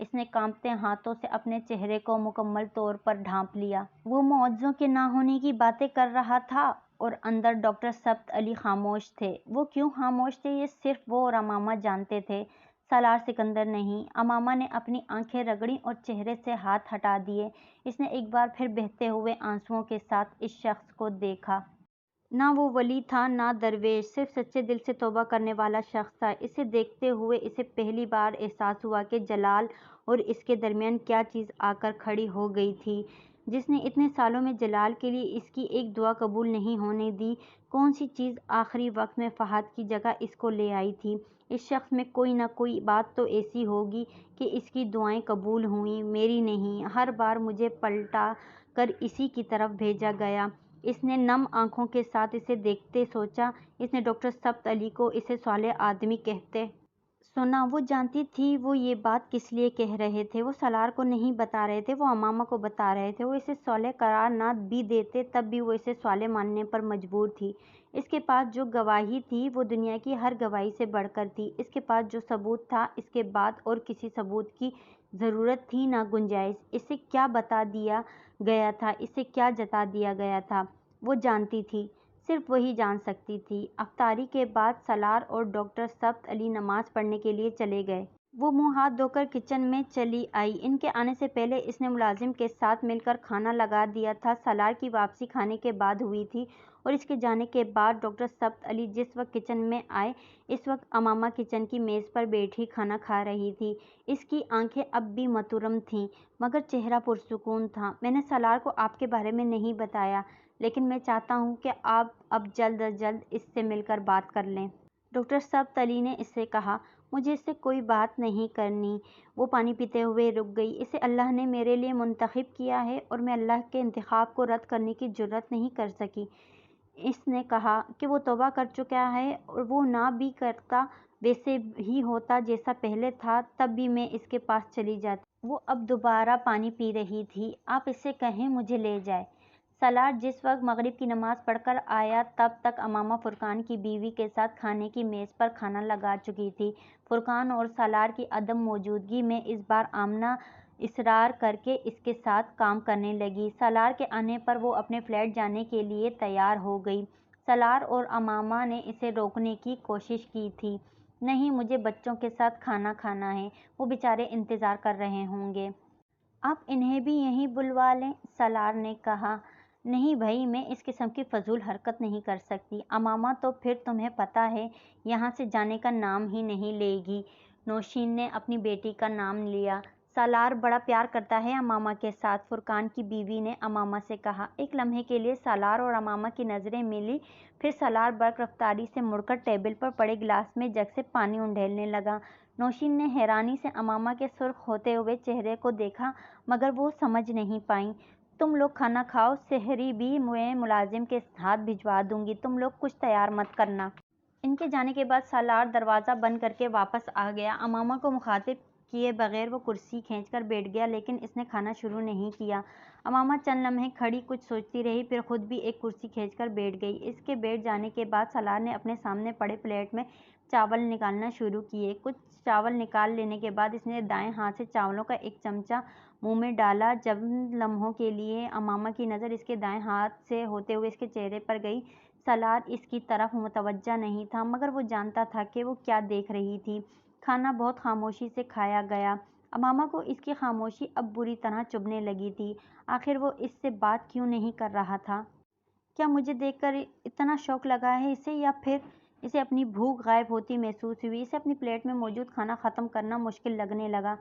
اس نے کانپتے ہاتھوں سے اپنے چہرے کو مکمل طور پر ڈھانپ لیا۔ وہ معجزوں کے نہ ہونے کی باتیں کر رہا تھا اور اندر ڈاکٹر ثبت علی خاموش تھے۔ وہ کیوں خاموش تھے یہ صرف وہ اور امامہ جانتے تھے، سالار سکندر نہیں۔ امامہ نے اپنی آنکھیں رگڑیں اور چہرے سے ہاتھ ہٹا دیے۔ اس نے ایک بار پھر بہتے ہوئے آنسوؤں کے ساتھ اس شخص کو دیکھا۔ نہ وہ ولی تھا نہ درویش، صرف سچے دل سے توبہ کرنے والا شخص تھا۔ اسے دیکھتے ہوئے اسے پہلی بار احساس ہوا کہ جلال اور اس کے درمیان کیا چیز آ کر کھڑی ہو گئی تھی جس نے اتنے سالوں میں جلال کے لیے اس کی ایک دعا قبول نہیں ہونے دی۔ کون سی چیز آخری وقت میں فہد کی جگہ اس کو لے آئی تھی؟ اس شخص میں کوئی نہ کوئی بات تو ایسی ہوگی کہ اس کی دعائیں قبول ہوئیں، میری نہیں۔ ہر بار مجھے پلٹا کر اسی کی طرف بھیجا گیا۔ اس نے نم آنکھوں کے ساتھ اسے دیکھتے سوچا، اس نے ڈاکٹر ثبت علی کو اسے صالح آدمی کہتے سنا۔ وہ جانتی تھی وہ یہ بات کس لیے کہہ رہے تھے۔ وہ سالار کو نہیں بتا رہے تھے، وہ امامہ کو بتا رہے تھے۔ وہ اسے صالح قرار نہ بھی دیتے تب بھی وہ اسے صالح ماننے پر مجبور تھی۔ اس کے پاس جو گواہی تھی وہ دنیا کی ہر گواہی سے بڑھ کر تھی۔ اس کے پاس جو ثبوت تھا اس کے بعد اور کسی ثبوت کی ضرورت تھی نہ گنجائش۔ اسے کیا بتا دیا گیا تھا، اسے کیا جتا دیا گیا تھا، وہ جانتی تھی، صرف وہی جان سکتی تھی۔ افطاری کے بعد سالار اور ڈاکٹر ثبت علی نماز پڑھنے کے لیے چلے گئے۔ وہ منہ ہاتھ دھو کر کچن میں چلی آئی۔ ان کے آنے سے پہلے اس نے ملازم کے ساتھ مل کر کھانا لگا دیا تھا۔ سالار کی واپسی کھانے کے بعد ہوئی تھی اور اس کے جانے کے بعد ڈاکٹر ثبت علی جس وقت کچن میں آئے اس وقت امامہ کچن کی میز پر بیٹھی کھانا کھا رہی تھی۔ اس کی آنکھیں اب بھی متورم تھیں مگر چہرہ پرسکون تھا۔ میں نے سالار کو آپ کے بارے میں نہیں بتایا لیکن میں چاہتا ہوں کہ آپ اب جلد از جلد اس سے مل کر بات کر لیں۔ ڈاکٹر ثبت علی نے اس سے کہا، مجھے اس سے کوئی بات نہیں کرنی۔ وہ پانی پیتے ہوئے رک گئی۔ اسے اللہ نے میرے لیے منتخب کیا ہے اور میں اللہ کے انتخاب کو رد کرنے کی جرات نہیں کر سکی۔ اس نے کہا کہ وہ توبہ کر چکا ہے اور وہ نہ بھی کرتا ویسے ہی ہوتا جیسا پہلے تھا تب بھی میں اس کے پاس چلی جاتی۔ وہ اب دوبارہ پانی پی رہی تھی۔ آپ اس سے کہیں مجھے لے جائے۔ سالار جس وقت مغرب کی نماز پڑھ کر آیا تب تک امامہ فرقان کی بیوی کے ساتھ کھانے کی میز پر کھانا لگا چکی تھی۔ فرقان اور سالار کی عدم موجودگی میں اس بار آمنہ اصرار کر کے اس کے ساتھ کام کرنے لگی۔ سالار کے آنے پر وہ اپنے فلیٹ جانے کے لیے تیار ہو گئی۔ سالار اور امامہ نے اسے روکنے کی کوشش کی تھی۔ نہیں، مجھے بچوں کے ساتھ کھانا کھانا ہے، وہ بیچارے انتظار کر رہے ہوں گے۔ آپ انہیں بھی یہیں بلوا لیں، سالار نے کہا۔ نہیں بھائی، میں اس قسم کی فضول حرکت نہیں کر سکتی۔ امامہ تو پھر تمہیں پتہ ہے یہاں سے جانے کا نام ہی نہیں لے گی۔ نوشین نے اپنی بیٹی کا نام لیا۔ سالار بڑا پیار کرتا ہے امامہ کے ساتھ، فرقان کی بیوی نے امامہ سے کہا۔ ایک لمحے کے لیے سالار اور امامہ کی نظریں ملیں، پھر سالار برق رفتاری سے مڑ کر ٹیبل پر پڑے گلاس میں جگ سے پانی انڈیلنے لگا۔ نوشین نے حیرانی سے امامہ کے سرخ ہوتے ہوئے چہرے کو دیکھا مگر وہ سمجھ نہیں پائیں۔ تم لوگ کھانا کھاؤ، سحری بھی میں ملازم کے ہاتھ بھجوا دوں گی، تم لوگ کچھ تیار مت کرنا۔ ان کے جانے کے بعد سالار دروازہ بند کر کے واپس آ گیا۔ امامہ کو مخاطب کیے بغیر وہ کرسی کھینچ کر بیٹھ گیا لیکن اس نے کھانا شروع نہیں کیا۔ امامہ چند لمحے کھڑی کچھ سوچتی رہی پھر خود بھی ایک کرسی کھینچ کر بیٹھ گئی۔ اس کے بیٹھ جانے کے بعد سالار نے اپنے سامنے پڑے پلیٹ میں چاول نکالنا شروع کیے۔ کچھ چاول نکال لینے کے بعد اس نے دائیں ہاتھ سے چاولوں کا ایک چمچہ منہ میں ڈالا۔ چند لمحوں کے لیے امامہ کی نظر اس کے دائیں ہاتھ سے ہوتے ہوئے اس کے چہرے پر گئی۔ سالار اس کی طرف متوجہ نہیں تھا مگر وہ جانتا تھا کہ وہ کیا دیکھ رہی تھی۔ کھانا بہت خاموشی سے کھایا گیا۔ امامہ کو اس کی خاموشی اب بری طرح چبھنے لگی تھی۔ آخر وہ اس سے بات کیوں نہیں کر رہا تھا؟ کیا مجھے دیکھ کر اتنا شوق لگا ہے اسے یا پھر اسے اپنی بھوک غائب ہوتی محسوس ہوئی؟ اسے اپنی پلیٹ میں موجود کھانا ختم کرنا مشکل لگنے لگا۔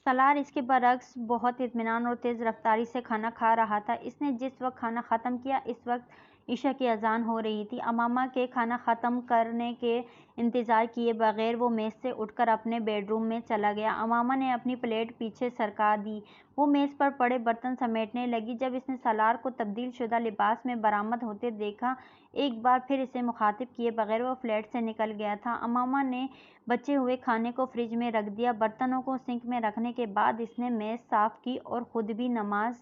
سالار اس کے برعکس بہت اطمینان اور تیز رفتاری سے کھانا کھا رہا تھا۔ اس نے جس وقت کھانا ختم کیا اس وقت عشاء کی اذان ہو رہی تھی۔ امامہ کے کھانا ختم کرنے کے انتظار کیے بغیر وہ میز سے اٹھ کر اپنے بیڈ روم میں چلا گیا۔ امامہ نے اپنی پلیٹ پیچھے سرکا دی۔ وہ میز پر پڑے برتن سمیٹنے لگی۔ جب اس نے سالار کو تبدیل شدہ لباس میں برآمد ہوتے دیکھا ایک بار پھر اسے مخاطب کیے بغیر وہ فلیٹ سے نکل گیا تھا۔ امامہ نے بچے ہوئے کھانے کو فریج میں رکھ دیا۔ برتنوں کو سنک میں رکھنے کے بعد اس نے میز صاف کی اور خود بھی نماز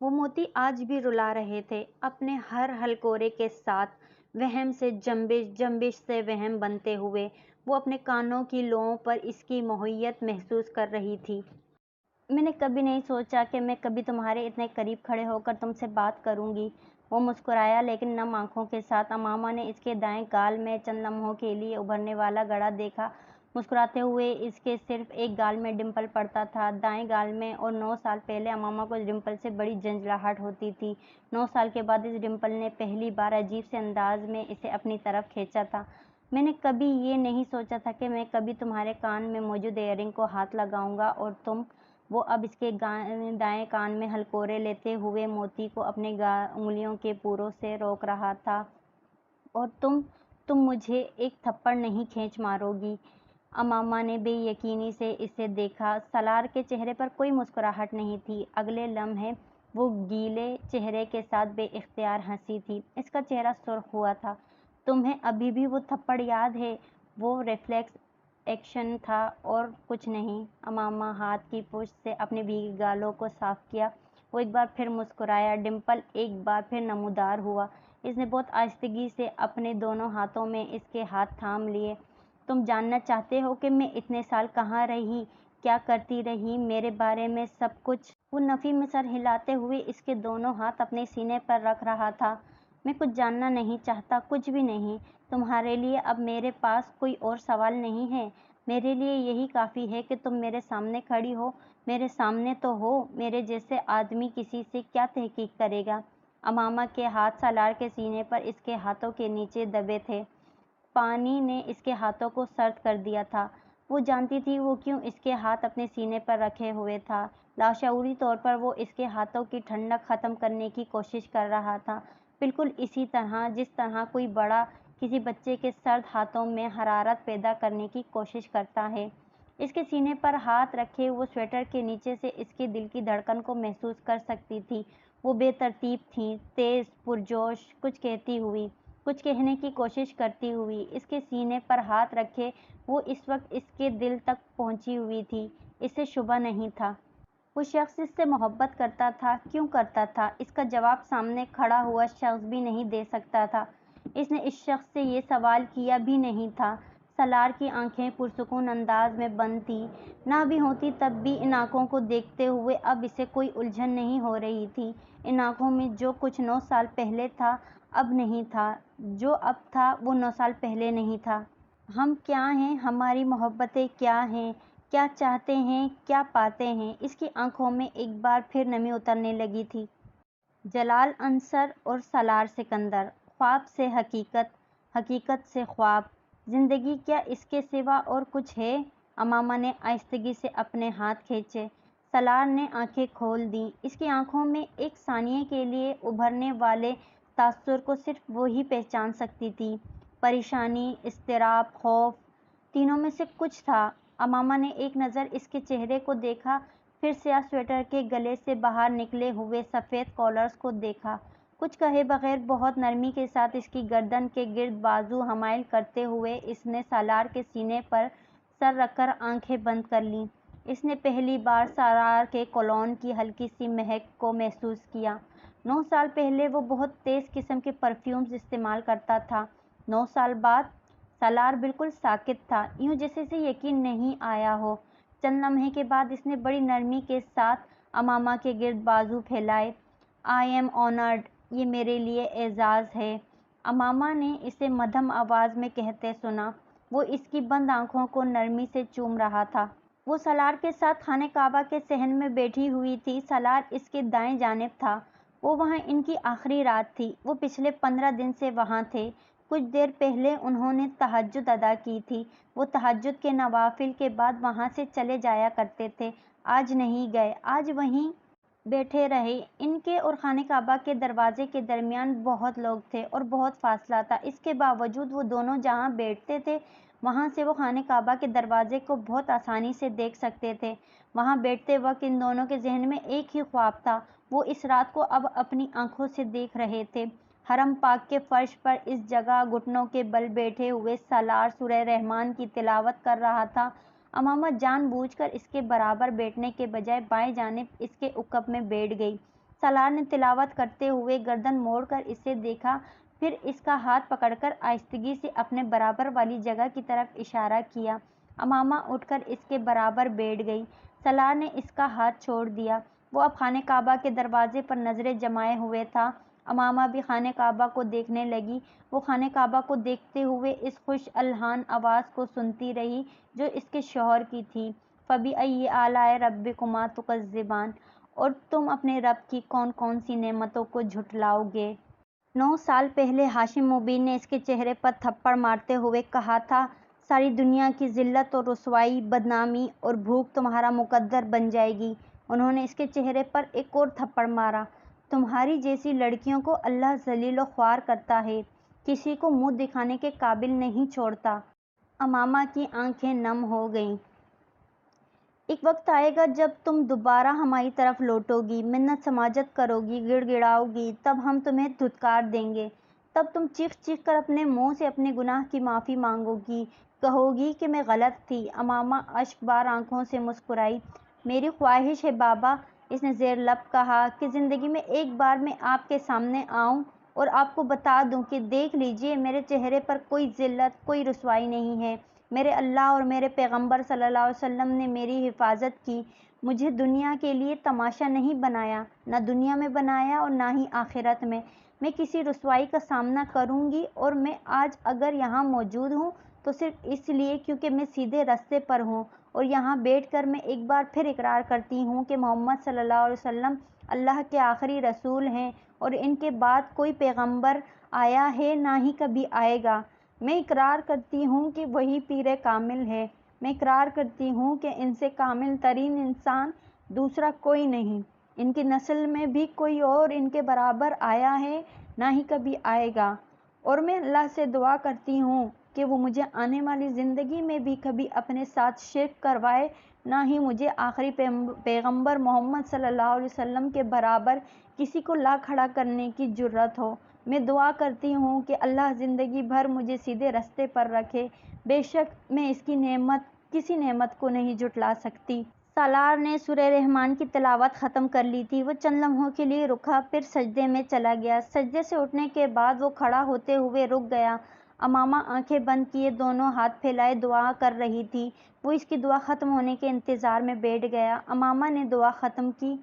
وہ موتی آج بھی رلا رہے تھے، اپنے ہر ہلکورے کے ساتھ وہم سے جنبش جنبش سے وہم بنتے ہوئے وہ اپنے کانوں کی لوؤں پر اس کی مہویت محسوس کر رہی تھی۔ میں نے کبھی نہیں سوچا کہ میں کبھی تمہارے اتنے قریب کھڑے ہو کر تم سے بات کروں گی۔ وہ مسکرایا لیکن نم آنکھوں کے ساتھ۔ اماما نے اس کے دائیں گال میں چند لمحوں کے لیے ابھرنے والا گڑھا دیکھا۔ مسکراتے ہوئے اس کے صرف ایک گال میں ڈمپل پڑتا تھا، دائیں گال میں، اور 9 سال پہلے اماما کو اس ڈمپل سے بڑی جھنجھلاہٹ ہوتی تھی۔ 9 سال کے بعد اس ڈمپل نے پہلی بار عجیب سے انداز میں اسے اپنی طرف کھینچا تھا۔ میں نے کبھی یہ نہیں سوچا تھا کہ میں کبھی تمہارے کان میں موجود ایئرنگ کو ہاتھ لگاؤں گا اور تم۔ وہ اب اس کے دائیں کان میں ہلکورے لیتے ہوئے موتی کو اپنے انگلیوں کے پوروں سے روک رہا تھا۔ اور تم مجھے ایک تھپڑ نہیں کھینچ مارو گی؟ اماما نے بے یقینی سے اسے دیکھا۔ سالار کے چہرے پر کوئی مسکراہٹ نہیں تھی۔ اگلے لمحے وہ گیلے چہرے کے ساتھ بے اختیار ہنسی تھی۔ اس کا چہرہ سرخ ہوا تھا۔ تمہیں ابھی بھی وہ تھپڑ یاد ہے؟ وہ ریفلیکس ایکشن تھا اور کچھ نہیں۔ اماما ہاتھ کی پشت سے اپنے بھیگے گالوں کو صاف کیا۔ وہ ایک بار پھر مسکرایا۔ ڈمپل ایک بار پھر نمودار ہوا۔ اس نے بہت آہستگی سے اپنے دونوں ہاتھوں میں اس کے ہاتھ تھام لیے۔ تم جاننا چاہتے ہو کہ میں اتنے سال کہاں رہی، کیا کرتی رہی، میرے بارے میں سب کچھ؟ وہ نفی میں سر ہلاتے ہوئے اس کے دونوں ہاتھ اپنے سینے پر رکھ رہا تھا۔ میں کچھ جاننا نہیں چاہتا، کچھ بھی نہیں۔ تمہارے لیے اب میرے پاس کوئی اور سوال نہیں ہے؟ میرے لیے یہی کافی ہے کہ تم میرے سامنے کھڑی ہو۔ میرے سامنے تو ہو۔ میرے جیسے آدمی کسی سے کیا تحقیق کرے گا؟ اماما کے ہاتھ سالار کے سینے پر اس کے ہاتھوں کے نیچے دبے تھے۔ پانی نے اس کے ہاتھوں کو سرد کر دیا تھا۔ وہ جانتی تھی وہ کیوں اس کے ہاتھ اپنے سینے پر رکھے ہوئے تھا۔ لاشعوری طور پر وہ اس کے ہاتھوں کی ٹھنڈک ختم کرنے کی کوشش کر رہا تھا، بالکل اسی طرح جس طرح کوئی بڑا کسی بچے کے سرد ہاتھوں میں حرارت پیدا کرنے کی کوشش کرتا ہے۔ اس کے سینے پر ہاتھ رکھے وہ سویٹر کے نیچے سے اس کے دل کی دھڑکن کو محسوس کر سکتی تھی۔ وہ بے ترتیب تھی، تیز، پرجوش، کچھ کہتی ہوئی، کچھ کہنے کی کوشش کرتی ہوئی۔ اس کے سینے پر ہاتھ رکھے وہ اس وقت اس کے دل تک پہنچی ہوئی تھی۔ اسے شبہ نہیں تھا۔ وہ شخص اس سے محبت کرتا تھا۔ کیوں کرتا تھا؟ اس کا جواب سامنے کھڑا ہوا شخص بھی نہیں دے سکتا تھا۔ اس نے اس شخص سے یہ سوال کیا بھی نہیں تھا۔ سالار کی آنکھیں پرسکون انداز میں بند تھیں۔ نہ بھی ہوتی تب بھی ان آنکھوں کو دیکھتے ہوئے اب اسے کوئی الجھن نہیں ہو رہی تھی۔ ان آنکھوں میں جو کچھ 9 سال پہلے تھا اب نہیں تھا، جو اب تھا وہ 9 سال پہلے نہیں تھا۔ ہم کیا ہیں؟ ہماری محبتیں کیا ہیں؟ کیا چاہتے ہیں؟ کیا پاتے ہیں؟ اس کی آنکھوں میں ایک بار پھر نمی اترنے لگی تھی۔ جلال انصر اور سالار سکندر، خواب سے حقیقت، حقیقت سے خواب۔ زندگی کیا اس کے سوا اور کچھ ہے؟ اماما نے آہستگی سے اپنے ہاتھ کھینچے۔ سالار نے آنکھیں کھول دیں۔ اس کی آنکھوں میں ایک ثانیے کے لیے ابھرنے والے تاثر کو صرف وہی پہچان سکتی تھی۔ پریشانی، اضطراب، خوف، تینوں میں سے کچھ تھا۔ اماما نے ایک نظر اس کے چہرے کو دیکھا، پھر سیاہ سویٹر کے گلے سے باہر نکلے ہوئے سفید کالرز کو دیکھا۔ کچھ کہے بغیر بہت نرمی کے ساتھ اس کی گردن کے گرد بازو حمائل کرتے ہوئے اس نے سالار کے سینے پر سر رکھ کر آنکھیں بند کر لیں۔ اس نے پہلی بار سالار کے کولون کی ہلکی سی مہک کو محسوس کیا۔ 9 سال پہلے وہ بہت تیز قسم کے پرفیومز استعمال کرتا تھا۔ 9 سال بعد؟ سالار بالکل ساکت تھا، یوں جیسے اسے یقین نہیں آیا ہو۔ چند لمحے کے بعد اس نے بڑی نرمی کے ساتھ اماما کے گرد بازو پھیلائے۔ آئی ایم آنرڈ، یہ میرے لیے اعزاز ہے، اماما نے اسے مدھم آواز میں کہتے سنا۔ وہ اس کی بند آنکھوں کو نرمی سے چوم رہا تھا۔ وہ سالار کے ساتھ خانہ کعبہ کے صحن میں بیٹھی ہوئی تھی۔ سالار اس کے دائیں جانب تھا۔ وہ وہاں ان کی آخری رات تھی۔ وہ پچھلے 15 دن سے وہاں تھے۔ کچھ دیر پہلے انہوں نے تہجد ادا کی تھی۔ وہ تہجد کے نوافل کے بعد وہاں سے چلے جایا کرتے تھے۔ آج نہیں گئے، آج وہیں بیٹھے رہے۔ ان کے اور خانہ کعبہ کے دروازے کے درمیان بہت لوگ تھے اور بہت فاصلہ تھا۔ اس کے باوجود وہ دونوں جہاں بیٹھتے تھے وہاں سے وہ خانہ کعبہ کے دروازے کو بہت آسانی سے دیکھ سکتے تھے۔ وہاں بیٹھتے وقت ان دونوں کے ذہن میں ایک ہی خواب تھا۔ وہ اس رات کو اب اپنی آنکھوں سے دیکھ رہے تھے۔ حرم پاک کے فرش پر اس جگہ گھٹنوں کے بل بیٹھے ہوئے سالار سورہ رحمان کی تلاوت کر رہا تھا۔ اماما جان بوجھ کر اس کے برابر بیٹھنے کے بجائے بائیں جانب اس کے عقب میں بیٹھ گئی۔ سالار نے تلاوت کرتے ہوئے گردن موڑ کر اسے دیکھا، پھر اس کا ہاتھ پکڑ کر آہستگی سے اپنے برابر والی جگہ کی طرف اشارہ کیا۔ امامہ اٹھ کر اس کے برابر بیٹھ گئی۔ سالار نے اس کا ہاتھ چھوڑ دیا۔ وہ اب خانہ کعبہ کے دروازے پر نظریں جمائے ہوئے تھا۔ امامہ بھی خانہ کعبہ کو دیکھنے لگی۔ وہ خانہ کعبہ کو دیکھتے ہوئے اس خوش الحان آواز کو سنتی رہی جو اس کے شوہر کی تھی، فَبِأَيِّ آلَاءِ رَبِّكُمَا تُكَذِّبَانِ، اور تم اپنے رب کی کون کون سی نعمتوں کو جھٹلاؤ گے۔ 9 سال پہلے ہاشم مبین نے اس کے چہرے پر تھپڑ مارتے ہوئے کہا تھا، ساری دنیا کی ذلت اور رسوائی، بدنامی اور بھوک تمہارا مقدر بن جائے گی۔ انہوں نے اس کے چہرے پر ایک اور تھپڑ مارا، تمہاری جیسی لڑکیوں کو اللہ ذلیل و خوار کرتا ہے، کسی کو منہ دکھانے کے قابل نہیں چھوڑتا۔ امامہ کی آنکھیں نم ہو گئیں۔ ایک وقت آئے گا جب تم دوبارہ ہماری طرف لوٹو گی، منت سماجت کرو گی، گڑ گڑاؤ گی، تب ہم تمہیں دھتکار دیں گے۔ تب تم چیخ چیخ کر اپنے منہ سے اپنے گناہ کی معافی مانگو گی، کہو گی کہ میں غلط تھی۔ امامہ اشک بار آنکھوں سے مسکرائی۔ میری خواہش ہے بابا، اس نے زیر لب کہا، کہ زندگی میں ایک بار میں آپ کے سامنے آؤں اور آپ کو بتا دوں کہ دیکھ لیجئے میرے چہرے پر کوئی ذلت، کوئی رسوائی نہیں ہے۔ میرے اللہ اور میرے پیغمبر صلی اللہ علیہ وسلم نے میری حفاظت کی، مجھے دنیا کے لیے تماشا نہیں بنایا، نہ دنیا میں بنایا اور نہ ہی آخرت میں۔ میں کسی رسوائی کا سامنا کروں گی، اور میں آج اگر یہاں موجود ہوں تو صرف اس لیے کیونکہ میں سیدھے راستے پر ہوں، اور یہاں بیٹھ کر میں ایک بار پھر اقرار کرتی ہوں کہ محمد صلی اللہ علیہ وسلم اللہ کے آخری رسول ہیں، اور ان کے بعد کوئی پیغمبر آیا ہے نہ ہی کبھی آئے گا۔ میں اقرار کرتی ہوں کہ وہی پیر کامل ہے۔ میں اقرار کرتی ہوں کہ ان سے کامل ترین انسان دوسرا کوئی نہیں، ان کی نسل میں بھی کوئی اور ان کے برابر آیا ہے نہ ہی کبھی آئے گا، اور میں اللہ سے دعا کرتی ہوں کہ وہ مجھے آنے والی زندگی میں بھی کبھی اپنے ساتھ شرک کروائے، نہ ہی مجھے آخری پیغمبر محمد صلی اللہ علیہ وسلم کے برابر کسی کو لا کھڑا کرنے کی جرأت ہو۔ میں دعا کرتی ہوں کہ اللہ زندگی بھر مجھے سیدھے راستے پر رکھے، بے شک میں اس کی نعمت کسی نعمت کو نہیں جھٹلا سکتی۔ سالار نے سورہ رحمان کی تلاوت ختم کر لی تھی۔ وہ چند لمحوں کے لیے رکا، پھر سجدے میں چلا گیا۔ سجدے سے اٹھنے کے بعد وہ کھڑا ہوتے ہوئے رک گیا۔ امامہ آنکھیں بند کیے دونوں ہاتھ پھیلائے دعا کر رہی تھی۔ وہ اس کی دعا ختم ہونے کے انتظار میں بیٹھ گیا۔ امامہ نے دعا ختم کی۔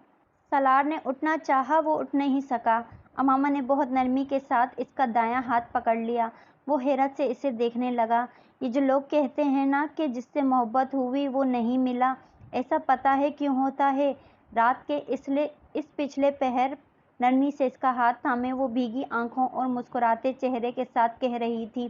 سالار نے اٹھنا چاہا، وہ اٹھ نہیں سکا۔ امامہ نے بہت نرمی کے ساتھ اس کا دایاں ہاتھ پکڑ لیا۔ وہ حیرت سے اسے دیکھنے لگا۔ یہ جو لوگ کہتے ہیں نا کہ جس سے محبت ہوئی وہ نہیں ملا، ایسا پتہ ہے کیوں ہوتا ہے؟ رات کے اس پچھلے پہر نرمی سے اس کا ہاتھ تھامے وہ بھیگی آنکھوں اور مسکراتے چہرے کے ساتھ کہہ رہی تھی،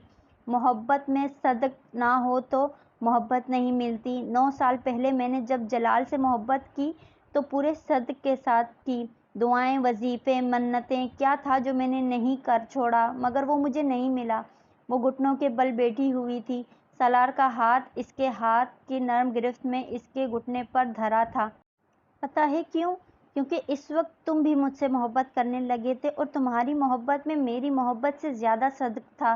محبت میں صدق نہ ہو تو محبت نہیں ملتی۔ 9 سال پہلے میں نے جب جلال سے محبت کی تو پورے صدق کے ساتھ کی، دعائیں، وظیفے، منتیں، کیا تھا جو میں نے نہیں کر چھوڑا، مگر وہ مجھے نہیں ملا۔ وہ گھٹنوں کے بل بیٹھی ہوئی تھی۔ سالار کا ہاتھ اس کے ہاتھ کی نرم گرفت میں اس کے گھٹنے پر دھرا تھا۔ پتہ ہے کیوں؟ کیونکہ اس وقت تم بھی مجھ سے محبت کرنے لگے تھے، اور تمہاری محبت میں میری محبت سے زیادہ صدق تھا۔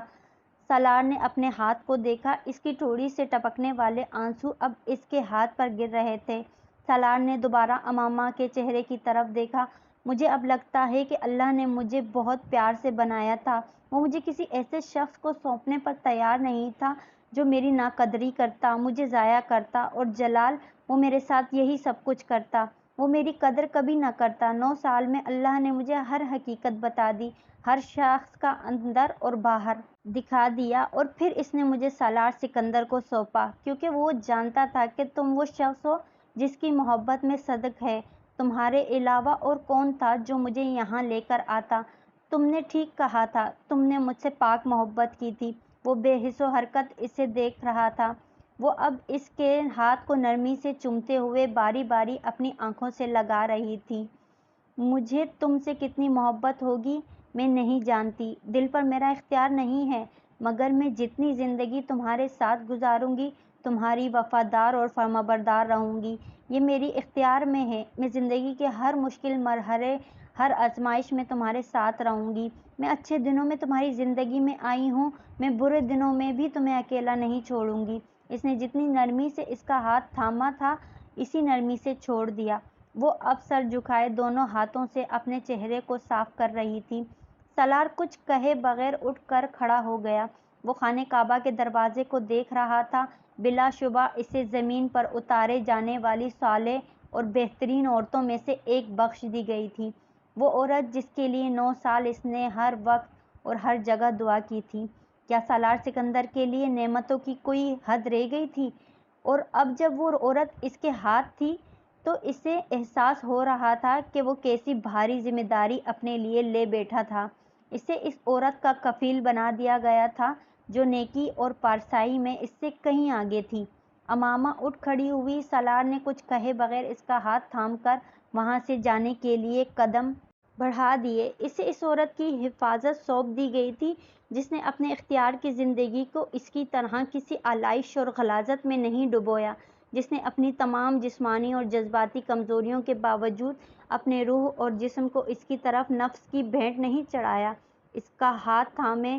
سالار نے اپنے ہاتھ کو دیکھا، اس کی ٹھوڑی سے ٹپکنے والے آنسو اب اس کے ہاتھ پر گر رہے تھے۔ سالار نے دوبارہ امامہ کے چہرے کی طرف دیکھا۔ مجھے اب لگتا ہے کہ اللہ نے مجھے بہت پیار سے بنایا تھا۔ وہ مجھے کسی ایسے شخص کو سونپنے پر تیار نہیں تھا جو میری ناقدری کرتا، مجھے ضائع کرتا، اور جلال، وہ میرے ساتھ یہی سب کچھ کرتا، وہ میری قدر کبھی نہ کرتا۔ 9 سال میں اللہ نے مجھے ہر حقیقت بتا دی، ہر شخص کا اندر اور باہر دکھا دیا، اور پھر اس نے مجھے سالار سکندر کو سونپا، کیونکہ وہ جانتا تھا کہ تم وہ شخص ہو جس کی محبت میں صدق ہے۔ تمہارے علاوہ اور کون تھا جو مجھے یہاں لے کر آتا؟ تم نے ٹھیک کہا تھا، تم نے مجھ سے پاک محبت کی تھی۔ وہ بے حس و حرکت اسے دیکھ رہا تھا۔ وہ اب اس کے ہاتھ کو نرمی سے چومتے ہوئے باری باری اپنی آنکھوں سے لگا رہی تھی۔ مجھے تم سے کتنی محبت ہوگی میں نہیں جانتی، دل پر میرا اختیار نہیں ہے، مگر میں جتنی زندگی تمہارے ساتھ گزاروں گی تمہاری وفادار اور فرمانبردار رہوں گی، یہ میری اختیار میں ہے۔ میں زندگی کے ہر مشکل مرحلے، ہر آزمائش میں تمہارے ساتھ رہوں گی۔ میں اچھے دنوں میں تمہاری زندگی میں آئی ہوں، میں برے دنوں میں بھی تمہیں اکیلا نہیں چھوڑوں گی۔ اس نے جتنی نرمی سے اس کا ہاتھ تھاما تھا، اسی نرمی سے چھوڑ دیا۔ وہ اب سر جھکائے دونوں ہاتھوں سے اپنے چہرے کو صاف کر رہی تھی۔ سالار کچھ کہے بغیر اٹھ کر کھڑا ہو گیا۔ وہ خانہ کعبہ کے دروازے کو دیکھ رہا تھا۔ بلا شبہ اسے زمین پر اتارے جانے والی صالح اور بہترین عورتوں میں سے ایک بخش دی گئی تھی۔ وہ عورت جس کے لیے 9 سال اس نے ہر وقت اور ہر جگہ دعا کی تھی۔ کیا سالار سکندر کے لیے نعمتوں کی کوئی حد رہ گئی تھی؟ اور اب جب وہ عورت اس کے ہاتھ تھی تو اسے احساس ہو رہا تھا کہ وہ کیسی بھاری ذمہ داری اپنے لیے لے بیٹھا تھا۔ اسے اس عورت کا کفیل بنا دیا گیا تھا جو نیکی اور پارسائی میں اس سے کہیں آگے تھی۔ امامہ اٹھ کھڑی ہوئی۔ سالار نے کچھ کہے بغیر اس کا ہاتھ تھام کر وہاں سے جانے کے لیے قدم بڑھا دیے۔ اسے اس عورت کی حفاظت سونپ دی گئی تھی جس نے اپنے اختیار کی زندگی کو اس کی طرح کسی آلائش اور غلاظت میں نہیں ڈبویا، جس نے اپنی تمام جسمانی اور جذباتی کمزوریوں کے باوجود اپنے روح اور جسم کو اس کی طرف نفس کی بھیٹ نہیں چڑھایا۔ اس کا ہاتھ تھامے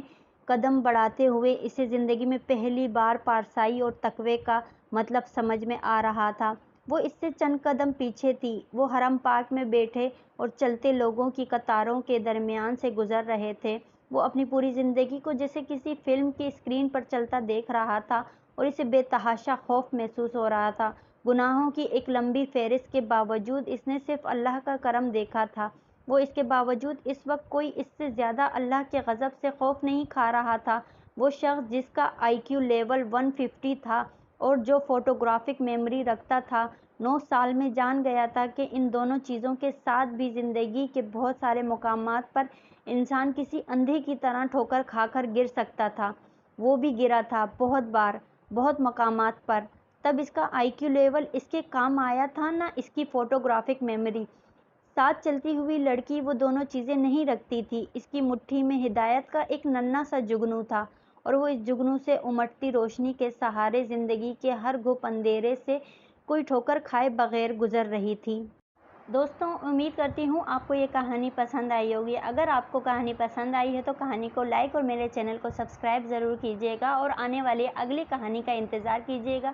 قدم بڑھاتے ہوئے اسے زندگی میں پہلی بار پارسائی اور تقوی کا مطلب سمجھ میں آ رہا تھا۔ وہ اس سے چند قدم پیچھے تھی۔ وہ حرم پاک میں بیٹھے اور چلتے لوگوں کی قطاروں کے درمیان سے گزر رہے تھے۔ وہ اپنی پوری زندگی کو جیسے کسی فلم کی اسکرین پر چلتا دیکھ رہا تھا اور اسے بے تحاشا خوف محسوس ہو رہا تھا۔ گناہوں کی ایک لمبی فہرست کے باوجود اس نے صرف اللہ کا کرم دیکھا تھا۔ وہ اس کے باوجود اس وقت کوئی اس سے زیادہ اللہ کے غضب سے خوف نہیں کھا رہا تھا۔ وہ شخص جس کا IQ لیول 150 تھا اور جو فوٹوگرافک میموری رکھتا تھا، 9 سال میں جان گیا تھا کہ ان دونوں چیزوں کے ساتھ بھی زندگی کے بہت سارے مقامات پر انسان کسی اندھے کی طرح ٹھوکر کھا کر گر سکتا تھا۔ وہ بھی گرا تھا بہت بار، بہت مقامات پر۔ تب اس کا IQ لیول اس کے کام آیا تھا نہ اس کی فوٹوگرافک میموری۔ ساتھ چلتی ہوئی لڑکی وہ دونوں چیزیں نہیں رکھتی تھی۔ اس کی مٹھی میں ہدایت کا ایک ننھا سا جگنو تھا اور وہ اس جگنو سے امٹتی روشنی کے سہارے زندگی کے ہر گھپ اندھیرے سے کوئی ٹھوکر کھائے بغیر گزر رہی تھی۔ دوستوں، امید کرتی ہوں آپ کو یہ کہانی پسند آئی ہوگی۔ اگر آپ کو کہانی پسند آئی ہے تو کہانی کو لائک اور میرے چینل کو سبسکرائب ضرور کیجیے گا اور آنے والی اگلی کہانی کا انتظار کیجیے گا۔